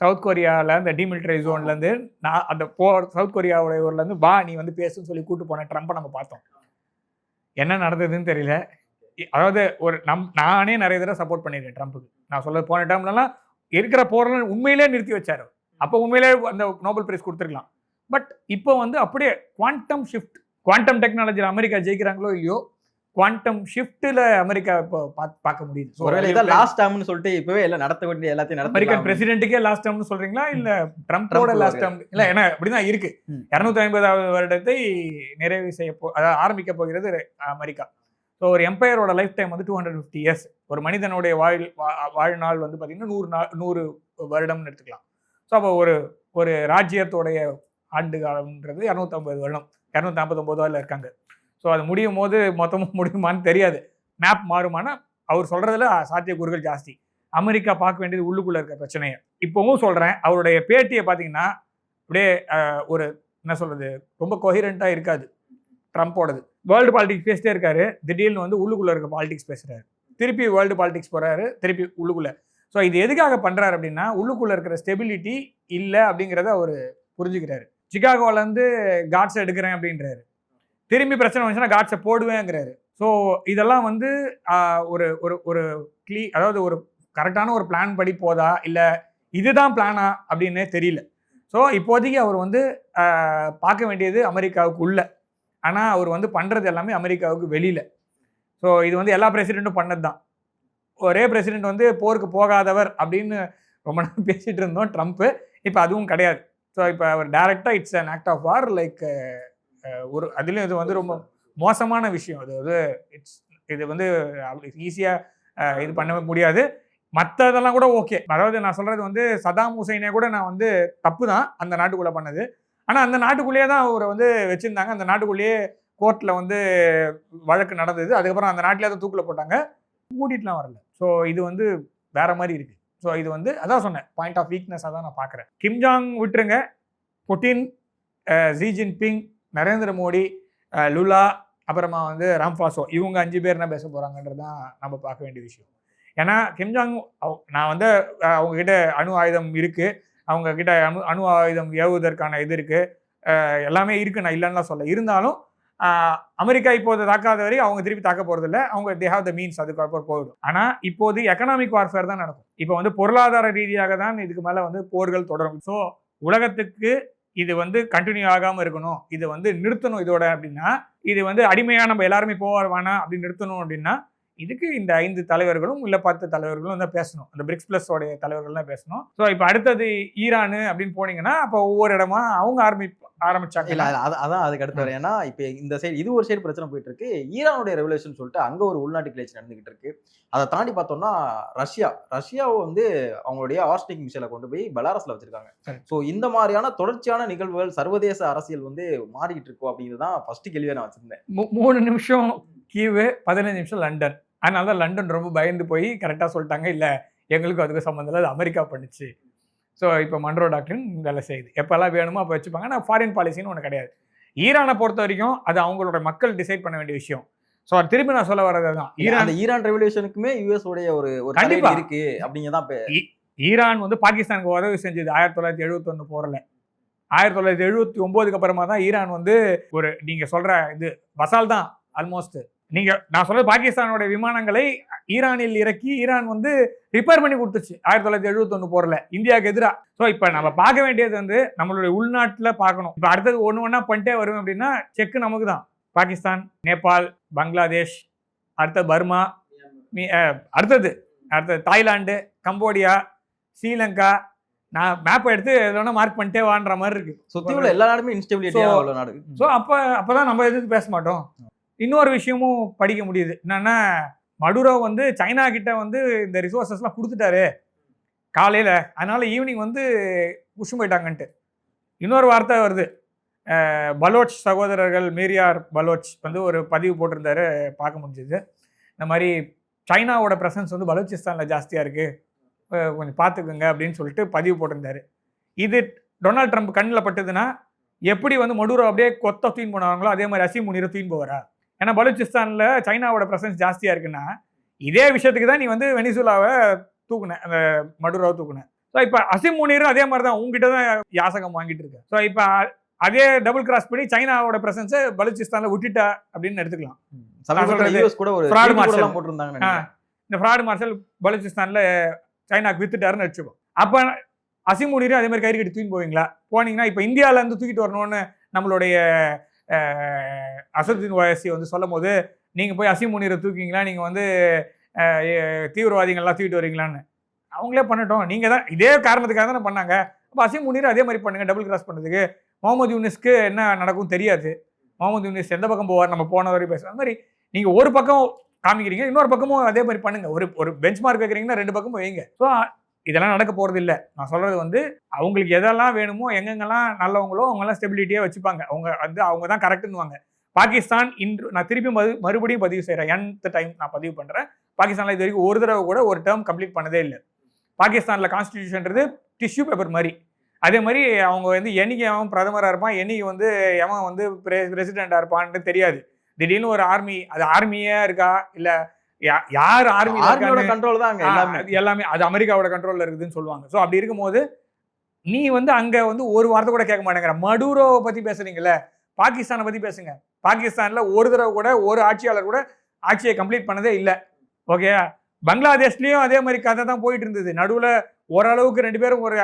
சவுத் கொரியாவில் இந்த டிமிலிட்டரி ஜோன்லேருந்து நான் அந்த சவுத் கொரியாவுடைய ஊர்லேருந்து வா நீ வந்து பேசுன்னு சொல்லி கூப்பிட்டு போன ட்ரம்ப்பை நம்ம பார்த்தோம். என்ன நடந்ததுன்னு தெரியல. அதாவது நானே நிறைய தடவை சப்போர்ட் பண்ணியிருக்கேன் ட்ரம்ப்புக்கு. நான் சொல்ல போன டைம்லலாம் இருக்கிற போரெல்லாம் உண்மையிலே நிறுத்தி வச்சார். அப்போ உண்மையிலே அந்த நோபல் பிரைஸ் கொடுத்துருக்கலாம். பட் இப்போ வந்து அப்படியே குவாண்டம் ஷிஃப்ட், குவாண்டம் டெக்னாலஜியில் அமெரிக்கா ஜெயிக்கிறாங்களோ இல்லையோ, குவாண்டம் ஷிஃப்ட்ல அமெரிக்கா இப்போ பார்க்க முடியுது. ஒருவேளை இதான் லாஸ்ட் டேர்ம்னு சொல்லிட்டு இப்பவே எல்லாம் நடத்த வேண்டிய எல்லாத்தையும் நடத்த அமெரிக்கன் பிரசிடென்ட்டுக்கே லாஸ்ட் டேர்ம்னு சொல்றீங்களா இல்ல ட்ரம்போட லாஸ்ட் டேர்ம்? இல்ல ஏன்னா அப்படிதான் இருக்கு. 250வது வருடத்தை நிறைவு அதாவது ஆரம்பிக்க போகிறது அமெரிக்கா. ஸோ ஒரு எம்பையரோட லைஃப் டைம் வந்து 250 இயர்ஸ். ஒரு மனிதனுடைய வாழ்நாள் வந்து பார்த்தீங்கன்னா 100 வருடம்னு எடுத்துக்கலாம். ஸோ அப்போ ஒரு ராஜ்யத்தோடைய ஆண்டு காலம்ன்றது 250 வருடம், 249 இருக்காங்க. ஸோ அது முடியும் போது மொத்தமும் முடியுமான்னு தெரியாது. மேப் மாறுமானா அவர் சொல்கிறதுல சாத்தியக்கூறுகள் ஜாஸ்தி. அமெரிக்கா பார்க்க வேண்டியது உள்ளுக்குள்ளே இருக்க பிரச்சனையை. இப்போவும் சொல்கிறேன், அவருடைய பேட்டியை பார்த்தீங்கன்னா அப்படியே ஒரு என்ன சொல்கிறது, ரொம்ப கொஹிரண்ட்டாக இருக்காது ட்ரம்ப்போடது. வேர்ல்டு பாலிடிக்ஸ் பேசிட்டே இருக்காரு, திடீர்னு வந்து உள்ளுக்குள்ளே இருக்க பாலிடிக்ஸ் பேசுகிறாரு, திருப்பி வேர்ல்டு பாலிடிக்ஸ் போகிறாரு, திருப்பி உள்ளுக்குள்ளே. ஸோ இது எதுக்காக பண்ணுறாரு அப்படின்னா, உள்ளுக்குள்ளே இருக்கிற ஸ்டெபிலிட்டி இல்லை அப்படிங்கிறத அவர் புரிஞ்சுக்கிறாரு. சிகாகோலேருந்து காட்ஸ் எடுக்கிறேன் அப்படின்றாரு, திரும்பி பிரச்சனை வந்துச்சுன்னா காட்ஸை போடுவேங்கிறாரு. ஸோ இதெல்லாம் வந்து ஒரு ஒரு ஒரு அதாவது ஒரு கரெக்டான ஒரு பிளான் படி போதா இல்லை இதுதான் பிளானா அப்படின்னே தெரியல. ஸோ இப்போதைக்கு அவர் வந்து பார்க்க வேண்டியது அமெரிக்காவுக்கு உள்ள, ஆனால் அவர் வந்து பண்ணுறது எல்லாமே அமெரிக்காவுக்கு வெளியில். ஸோ இது வந்து எல்லா பிரசிடெண்ட்டும் பண்ணது தான். ஒரே பிரசிடெண்ட் வந்து போருக்கு போகாதவர் அப்படின்னு ரொம்ப நேரம் பேசிகிட்டு இருந்தோம் ட்ரம்ப்பு. இப்போ அதுவும் கிடையாது. ஸோ இப்போ அவர் டைரெக்டாக it's an act of war, like ஒரு அதுலேயும் இது வந்து ரொம்ப மோசமான விஷயம். அது வந்து இது வந்து ஈஸியாக இது பண்ண முடியாது. மற்றதெல்லாம் கூட ஓகே. அதாவது நான் சொல்கிறது வந்து சதாம் ஹுசைனே கூட நான் வந்து தப்பு தான் அந்த நாட்டுக்குள்ளே பண்ணது. ஆனால் அந்த நாட்டுக்குள்ளேயே தான் அவரை வந்து வச்சுருந்தாங்க. அந்த நாட்டுக்குள்ளேயே கோர்ட்டில் வந்து வழக்கு நடந்தது. அதுக்கப்புறம் அந்த நாட்டிலே தான் தூக்கில் போட்டாங்க, கூட்டிகிட்டுலாம் வரல. ஸோ இது வந்து வேற மாதிரி இருக்குது. ஸோ இது வந்து அதான் சொன்னேன், பாயிண்ட் ஆஃப் வீக்னஸாக தான் நான் பார்க்குறேன். கிம் ஜாங் விட்டுருங்க, Putin, Xi Jinping, Narendra Modi, Lula, அப்புறமா வந்து ராம்பாசோ, இவங்க 5 பேர் என்ன பேச போகிறாங்கன்றது தான் நம்ம பார்க்க வேண்டிய விஷயம். ஏன்னா கிம்ஜாங் நான் வந்து அவங்கக்கிட்ட அணு ஆயுதம் இருக்குது, அவங்கக்கிட்ட அணு ஆயுதம் ஏவுவதற்கான இது இருக்குது, எல்லாமே இருக்குது, நான் இல்லைன்னா சொல்ல. இருந்தாலும் அமெரிக்கா இப்போது தாக்காத வரை அவங்க திருப்பி தாக்க போகிறது இல்லை. அவங்க தே ஹாவ் த மீன்ஸ், அதுக்கப்புறம் போயிடும். ஆனால் இப்போது எக்கனாமிக் வார்ஃபேர் தான் நடக்கும். இப்போ வந்து பொருளாதார ரீதியாக தான் இதுக்கு மேலே வந்து போர்கள் தொடரும். ஸோ உலகத்துக்கு இது வந்து கண்டினியூ ஆகாமல் இருக்கணும், இது வந்து நிறுத்தணும் இதோட அப்படின்னா, இது வந்து அடிமையாக நம்ம எல்லாருமே போவார் வேணாம் அப்படின்னு நிறுத்தணும் அப்படின்னா, இதுக்கு இந்த 5 தலைவர்களும் இல்லை 10 தலைவர்களும் தான் பேசணும். அந்த பிரிக்ஸ் பிளஸ் உடைய தலைவர்கள் தான் பேசணும். ஸோ இப்போ அடுத்தது ஈரான் அப்படின்னு போனீங்கன்னா அப்போ ஒவ்வொரு இடமா அவங்க ஆரம்பிச்சாங்க. இல்ல அதான் அதுக்கு அடுத்து வரேன். ஏன்னா இப்ப இந்த சைடு இது ஒரு சைடு பிரச்சனை போயிட்டு இருக்கு. ஈரானுடைய ரெவல்யூஷன் சொல்லிட்டு அங்க ஒரு உள்நாட்டு கிளர்ச்சி நடந்துகிட்டு இருக்கு. அதை தாண்டி பார்த்தோம்னா ரஷ்யாவை வந்து அவங்களுடைய ஆர்ஸ்டிக் மிசைலை கொண்டு போய் பெலாரஸ்ல வச்சிருக்காங்க. ஸோ இந்த மாதிரியான தொடர்ச்சியான நிகழ்வுகள் சர்வதேச அரசியல் வந்து மாறிக்கிட்டு இருக்கோம் அப்படிங்கிறது தான் ஃபர்ஸ்ட் கேள்வியை நான் வச்சிருந்தேன். 3 நிமிஷம் கீவு, 15 நிமிஷம் லண்டன். அதனால தான் லண்டன் ரொம்ப பயந்து போய் கரெக்டாக சொல்லிட்டாங்க, இல்லை எங்களுக்கும் அதுக்கு சம்மந்தம் இல்லை, அது அமெரிக்கா பண்ணுச்சு. ஸோ இப்போ மன்ரோ டாக்டரின் வேலை செய்யுது. எப்போல்லாம் வேணுமோ அப்போ வச்சுப்பாங்க. ஆனால் ஃபாரின் பாலிசின்னு ஒன்று கிடையாது. ஈரானை பொறுத்த வரைக்கும் அது அவங்களோட மக்கள் டிசைட் பண்ண வேண்டிய விஷயம். ஸோ திருப்பி நான் சொல்ல வர்றது தான், ஈரான் ரெவல்யூஷனுக்குமே யூஎஸ் உடைய ஒரு கண்டிப்பா இருக்கு அப்படிங்கதான். ஈரான் வந்து பாகிஸ்தானுக்கு உதவி செஞ்சது 1971 போரில். 1979க்கு அப்புறமா தான் ஈரான் வந்து ஒரு நீங்க சொல்ற இது வசால் தான் ஆல்மோஸ்ட். நான் சொல்றது பாகிஸ்தானோட விமானங்களை ஈரானில் இறக்கி ஈரான் வந்து ரிப்பேர் பண்ணி கொடுத்துச்சு 1971 போரில் இந்தியாவுக்கு எதிராக. ஸோ இப்போ நம்ம பார்க்க வேண்டியது வந்து நம்மளுடைய உள்நாட்டில் பார்க்கணும். இப்போ அடுத்தது ஒன்று பண்ணிட்டே வரும் அப்படின்னா செக்கு நமக்கு தான். பாகிஸ்தான், நேபாள், பங்களாதேஷ், அடுத்தது பர்மா, அடுத்தது தாய்லாந்து, கம்போடியா, ஸ்ரீலங்கா. நான் மேப் எடுத்து எதனா மார்க் பண்ணிட்டே வான்ற மாதிரி இருக்கு. சுத்தி உள்ள எல்லா நாடுமே இன்ஸ்டபிலிட்டியா உள்ள நாடு. ஸோ அப்பதான் நம்ம எதுக்கு பேச மாட்டோம். இன்னொரு விஷயமும் படிக்க முடியுது என்னன்னா, மடுரோ வந்து சைனா கிட்ட வந்து இந்த ரிசோர்ஸஸ்லாம் கொடுத்துட்டாரு காலையில, அதனால ஈவினிங் வந்து புஷ் போயிட்டாங்கன்ட்டு இன்னொரு வார்த்தை வருது. பலோச் சகோதரர்கள் மீரியார் பலோச் வந்து ஒரு பதிவு போட்டிருந்தாரு, பார்க்க முடிஞ்சது. இந்த மாதிரி சைனாவோட ப்ரெசன்ஸ் வந்து பலோச்சிஸ்தானில் ஜாஸ்தியாக இருக்குது, கொஞ்சம் பார்த்துக்குங்க அப்படின்னு சொல்லிட்டு பதிவு போட்டிருந்தாரு. இது டொனால்ட் ட்ரம்ப் கண்ணில் பட்டதுன்னா எப்படி வந்து மடுரோ அப்படியே கொத்த தூயின் போனாங்களோ அதே மாதிரி அசீம் முனீரை தூயின் போவாரா? ஏன்னா பலூச்சிஸ்தானில் சைனாவோட ப்ரெசன்ஸ் ஜாஸ்தியாக இருக்குன்னா இதே விஷயத்துக்கு தான் நீ வந்து வெனிசுலாவை தூக்குன, அந்த மடுரோவை தூக்குன. ஸோ இப்போ அசீம் முனீரும் அதே மாதிரி தான் உங்ககிட்ட தான் யாசகம் வாங்கிட்டு இருக்கு. ஸோ இப்போ அதே டபுள் கிராஸ் பண்ணி சைனாவோட ப்ரெசன்ஸை பலூச்சிஸ்தானில் விட்டுட்டா அப்படின்னு எடுத்துக்கலாம். இந்த ஃப்ராடு மார்ஷல் பலூச்சிஸ்தானில் சைனாக்கு வித்துட்டாருன்னு வச்சுக்கோம். அப்போ அசீம் முனீரும் அதே மாதிரி கயிறு கட்டி தூக்கி போவீங்களா? போனீங்கன்னா இப்போ இந்தியாவிலேருந்து தூக்கிட்டு வரணும்னு நம்மளுடைய அசதுதீன் ஓவைசி வந்து சொல்லும் போது நீங்கள் போய் அசீம் முனீரை தூக்கிங்களா, நீங்கள் வந்து தீவிரவாதிகள்லாம் தூக்கிட்டு வரீங்களான்னு அவங்களே பண்ணட்டும். நீங்கள் தான் இதே காரணத்துக்காக தானே பண்ணாங்க. அப்போ அசீம் முனீர் அதே மாதிரி பண்ணுங்கள், டபுள் கிராஸ் பண்ணுறதுக்கு. முகமது யூனிஸ்க்கு என்ன நடக்கும் தெரியாது. முகமது யூனிஸ் எந்த பக்கம் போவார், நம்ம போன வரைக்கும் பேசுகிற மாதிரி நீங்கள் ஒரு பக்கம் காமிக்கிறீங்க, இன்னொரு பக்கமும் அதே மாதிரி பண்ணுங்க. ஒரு பெஞ்ச் மார்க் வைக்கிறீங்கன்னா 2 பக்கமும் வைங்க. ஸோ இதெல்லாம் நடக்க போகிறது இல்லை. நான் சொல்கிறது வந்து அவங்களுக்கு எதெல்லாம் வேணுமோ, எங்கெங்கெல்லாம் நல்லவங்களோ அவங்கெல்லாம் ஸ்டெபிலிட்டியாக வச்சுப்பாங்க. அவங்க தான் கரெக்டுன்னுவாங்க. பாகிஸ்தான் இன்று நான் திருப்பி மறுபடியும் பதிவு செய்கிறேன், nth டைம் நான் பதிவு பண்ணுறேன். பாகிஸ்தானில் இது வரைக்கும் ஒரு தடவை கூட ஒரு டேர்ம் கம்ப்ளீட் பண்ணதே இல்லை. பாகிஸ்தானில் கான்ஸ்டிடியூஷன்றது டிஷ்யூ பேப்பர் மாதிரி. அதே மாதிரி அவங்க வந்து என்னைக்கு அவன் பிரதமராக இருப்பான், என்னைக்கு வந்து எவன் வந்து பிரசிடெண்ட்டாக இருப்பான்னு தெரியாது. திடீர்னு ஒரு ஆர்மி, அது ஆர்மியா இருக்கா இல்லை யார் ஆர்மியோட கண்ட்ரோல் தான் எல்லாமே அது அமெரிக்காவோட கண்ட்ரோல்ல இருக்குதுன்னு சொல்லுவாங்க. ஸோ அப்படி இருக்கும்போது நீ வந்து அங்க வந்து ஒரு வார்த்தை கூட கேட்க மாட்டேங்கிற. மடுரோவை பத்தி பேசுறீங்கல்ல, பாகிஸ்தானை பத்தி பேசுங்க. பாகிஸ்தான்ல ஒரு தடவை கூட ஒரு ஆட்சியாளர் கூட ஆட்சியை கம்ப்ளீட் பண்ணதே இல்லை. ஓகே, பங்களாதேஷ்லயும் அதே மாதிரி கதை தான் போயிட்டு இருந்தது. நடுவில் ஓரளவுக்கு 2 பேரும் ஒரு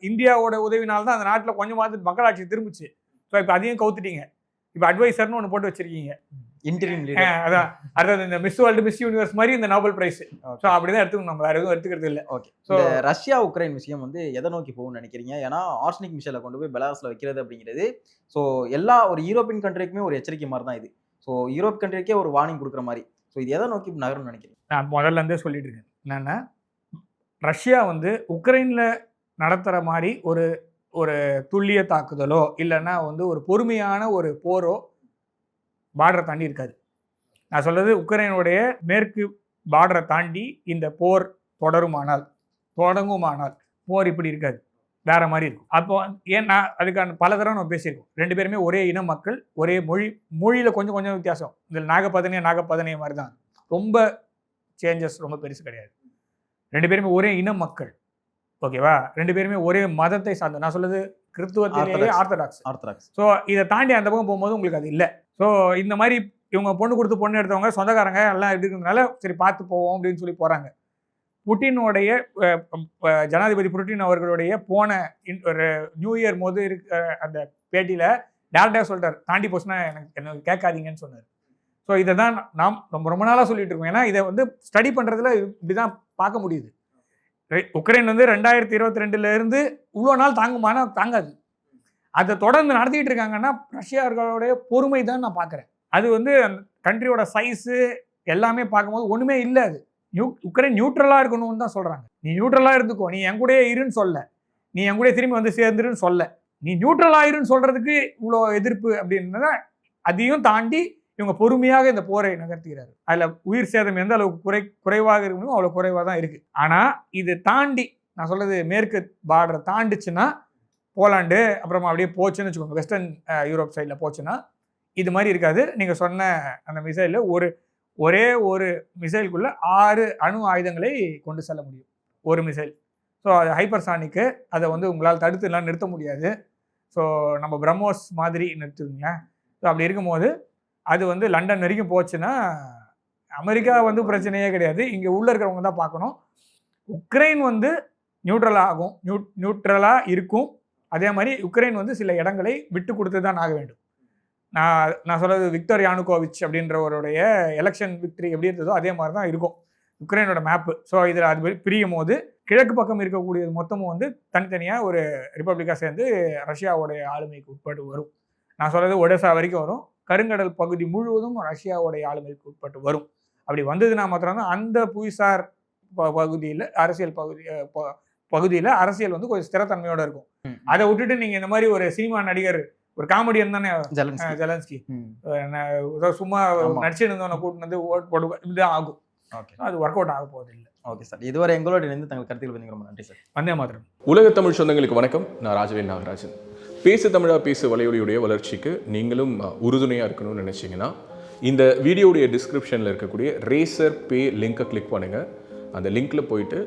இந்தியாவோட உதவினால்தான் அந்த நாட்டில் கொஞ்சமாவது மக்களாட்சி திரும்பிச்சு. ஸோ இப்போ அதையும் கவுத்துட்டீங்க. இப்போ அட்வைசர்னு ஒன்று போட்டு வச்சிருக்கீங்க. அதான் அதாவது இந்த மிஸ் வேர்ல்டு, மிஸ் யூனிவர்ஸ் மாதிரி இந்த நோபல் பிரைஸ். ஸோ அப்படிதான் எடுத்துக்கணும், நம்ம வேற எதுவும் எடுத்துக்கிறது இல்லை. ஓகே, ஸோ ரஷ்யா உக்ரைன் விஷயம் வந்து எதை நோக்கி போகும்னு நினைக்கிறீங்க? ஏன்னா ஆர்சனிக் மிசைலை கொண்டு போய் பெலாரஸ்ல வைக்கிறது அப்படிங்கிறது ஸோ எல்லா ஒரு யூரோப்பியன் கண்ட்ரிக்குமே ஒரு எச்சரிக்கை மாதிரி தான் இது. ஸோ யூரோப் கண்ட்ரிக்கே ஒரு வார்னிங் கொடுக்குற மாதிரி. ஸோ இது எதை நோக்கி நகரும்னு நினைக்கிறீங்க? நான் முதல்ல இருந்தே சொல்லிட்டு இருக்கேன் என்னன்னா, ரஷ்யா வந்து உக்ரைன்ல நடத்துகிற மாதிரி ஒரு துல்லிய தாக்குதலோ இல்லைன்னா வந்து ஒரு பொறுமையான ஒரு போரோ பார்டரை தாண்டி இருக்காது. நான் சொல்றது உக்ரைனுடைய மேற்கு பார்டரை தாண்டி இந்த போர் தொடங்குமானால் போர் இப்படி இருக்காது, வேற மாதிரி இருக்கும். அப்போ ஏன்னா அதுக்கான பல தடவை நம்ம பேசியிருக்கோம். 2 பேருமே ஒரே இன மக்கள், ஒரே மொழியில் கொஞ்சம் வித்தியாசம். இதில் நாகப்பதனிய மாதிரி தான், ரொம்ப சேஞ்சஸ் ரொம்ப பெருசு கிடையாது. 2 பேருமே ஒரே இன மக்கள். ஓகேவா? 2 பேருமே ஒரே மதத்தை சார்ந்த, நான் சொல்றது கிறிஸ்துவத்திலேயே ஆர்த்தடாக்ஸ். ஸோ இதை தாண்டி அந்த பக்கம் போகும்போது உங்களுக்கு அது இல்லை. ஸோ இந்த மாதிரி இவங்க பொண்ணு கொடுத்து பொண்ணு எடுத்தவங்க சொந்தக்காரங்க எல்லாம் இருக்கிறதுனால சரி பார்த்து போவோம் அப்படின்னு சொல்லி போகிறாங்க. புட்டினுடைய ஜனாதிபதி புட்டின் அவர்களுடைய போன ஒரு நியூ இயர் போது அந்த பேட்டியில் டேரக்டாக சொல்லிட்டார், தாண்டி போச்சுன்னா எனக்கு கேட்காதீங்கன்னு சொன்னார். ஸோ இதை தான் நாம் ரொம்ப நாளாக சொல்லிட்டு இருக்கோம். ஏன்னா இதை ஸ்டடி பண்ணுறதுல இப்படி தான் பார்க்க முடியுது. உக்ரைன் 2022 இருந்து இவ்வளோ நாள் தாங்குமானா தாங்காது. அதை தொடர்ந்து நடத்திட்டு இருக்காங்கன்னா ரஷ்யாவுடைய பொறுமை தான் நான் பார்க்குறேன். அது அந்த கண்ட்ரியோட சைஸு எல்லாமே பார்க்கும்போது ஒன்றுமே இல்லை. அது உக்ரைன் நியூட்ரலாக இருக்கணும்னு தான் சொல்கிறாங்க. நீ நியூட்ரலாக இருந்துக்கோ, நீ என் கூடயே இருன்னு சொல்ல, நீ என் கூட திரும்பி சேர்ந்துருன்னு சொல்ல, நீ நியூட்ரலாக இருன்னு சொல்கிறதுக்கு இவ்வளோ எதிர்ப்பு அப்படின்னா அதையும் தாண்டி இவங்க பொறுமையாக இந்த போரை நகர்த்துகிறாரு. அதில் உயிர் சேதம் எந்த அளவுக்கு குறைவாக இருக்கணும் அவ்வளோ குறைவாக தான் இருக்குது. ஆனால் இது தாண்டி நான் சொல்கிறது மேற்கு பார்டரை தாண்டிச்சுன்னா போலாண்டு அப்புறமா அப்படியே போச்சுன்னு வச்சுக்கோங்க, வெஸ்டர்ன் யூரோப் சைடில் போச்சுன்னா இது மாதிரி இருக்காது. நீங்கள் சொன்ன அந்த மிசைலில் ஒரே ஒரு மிசைலுக்குள்ளே 6 அணு ஆயுதங்களை கொண்டு செல்ல முடியும் ஒரு மிசைல். ஸோ அது ஹைப்பர்சானிக்கு, அதை உங்களால் தடுத்துலாம் நிறுத்த முடியாது. ஸோ நம்ம பிரம்மோஸ் மாதிரி நிறுத்துங்களேன். ஸோ அப்படி இருக்கும்போது அது லண்டன் வரைக்கும் போச்சுன்னா அமெரிக்கா பிரச்சனையே கிடையாது. இங்கே உள்ளே இருக்கிறவங்க தான் பார்க்கணும். உக்ரைன் நியூட்ரலாக ஆகும், நியூட்ரலாக இருக்கும். அதே மாதிரி உக்ரைன் சில இடங்களை விட்டு கொடுத்து தான் ஆக வேண்டும். நான் சொல்கிறது விக்டர் யானுகோவிச் அப்படின்றவருடைய எலெக்ஷன் விக்டரி எப்படி இருந்ததோ அதே மாதிரி தான் இருக்கும் உக்ரைனோட மேப்பு. ஸோ இதில் அது பிரியும் போது கிழக்கு பக்கம் இருக்கக்கூடியது மொத்தமும் தனித்தனியாக ஒரு ரிப்பப்ளிக்காக சேர்ந்து ரஷ்யாவுடைய ஆளுமைக்கு உட்பட்டு வரும். நான் சொல்கிறது ஒடேசா வரைக்கும் வரும். கருங்கடல் பகுதி முழுவதும் ரஷ்யாவுடைய ஆளுமைக்கு உட்பட்டு வரும். அப்படி வந்ததுன்னா மாத்திரம்தான் அந்த புவிசார் பகுதியில் அரசியல் கொஞ்சம் ஸ்திரத்தன்மையோட இருக்கும். அதை விட்டுட்டு நீங்கள் இந்த மாதிரி ஒரு சினிமா நடிகர், ஒரு காமெடியன் தானே ஜெலன்ஸ்கி, சும்மா நடிச்சிருந்தவனை கூட்டினது ஓட் போடு இப்படிதான் ஆகும். அது ஒர்க் அவுட் ஆக போகுது இல்லை. ஓகே சார், இதுவரை எங்களோட இணைந்து தங்கள் கருத்துக்கள் பண்ணி ரொம்ப நன்றி சார். வந்தே மாத்திரம். உலக தமிழ் சொந்தங்களுக்கு வணக்கம். நான் ராஜவேல் நாகராஜன். பேசு தமிழா பேசு வலையொலியுடைய வளர்ச்சிக்கு நீங்களும் உறுதுணையாக இருக்கணும்னு நினச்சிங்கன்னா இந்த வீடியோடைய டிஸ்கிரிப்ஷனில் இருக்கக்கூடிய ரேசர் பே லிங்கை கிளிக் பண்ணுங்கள். அந்த லிங்க்கில் போயிட்டு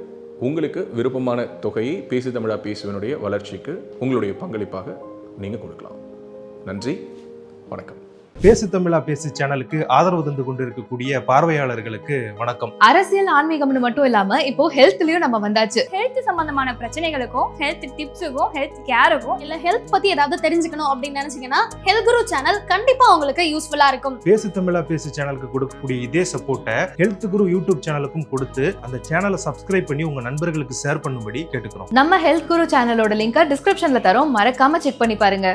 உங்களுக்கு விருப்பமான தொகையை பேசு தமிழா பேசுவனுடைய வளர்ச்சிக்கு உங்களுடைய பங்களிப்பாக நீங்கள் கொடுக்கலாம். நன்றி, வணக்கம். பேசு தமிழா பேசு சேனலுக்கு ஆதரவு தந்து கொண்டு இருக்கக்கூடிய பார்வையாளர்களுக்கு வணக்கம். அரசியல் ஆன்மீகம்னு மட்டும் இல்லாம இப்போ ஹெல்த்லயும் நம்ம வந்தாச்சு. ஹெல்த் சம்பந்தமான பிரச்சனைகளுக்கும் ஹெல்த் டிப்ஸுக்கும் ஹெல்த் கேருக்கும் இல்ல ஹெல்த் பத்தி ஏதாவது தெரிஞ்சுக்கணும் அப்படின்னு நினைச்சீங்கன்னா ஹெல்த் குரு சேனல் கண்டிப்பா உங்களுக்கு யூஸ்ஃபுல்லா இருக்கும். பேசு தமிழா பேசு சேனலுக்கு கொடுக்கக்கூடிய இதே சப்போர்ட்டை ஹெல்த் குரு யூடியூப் சேனலுக்கும் கொடுத்து அந்த சேனலை சப்ஸ்கிரைப் பண்ணி உங்க நண்பர்களுக்கு ஷேர் பண்ணும்படி கேட்டுக்கிறோம். நம்ம ஹெல்த் குரு சேனலோட லிங்கை டிஸ்கிரிப்ஷன்ல தரோம், மறக்காம செக் பண்ணி பாருங்க.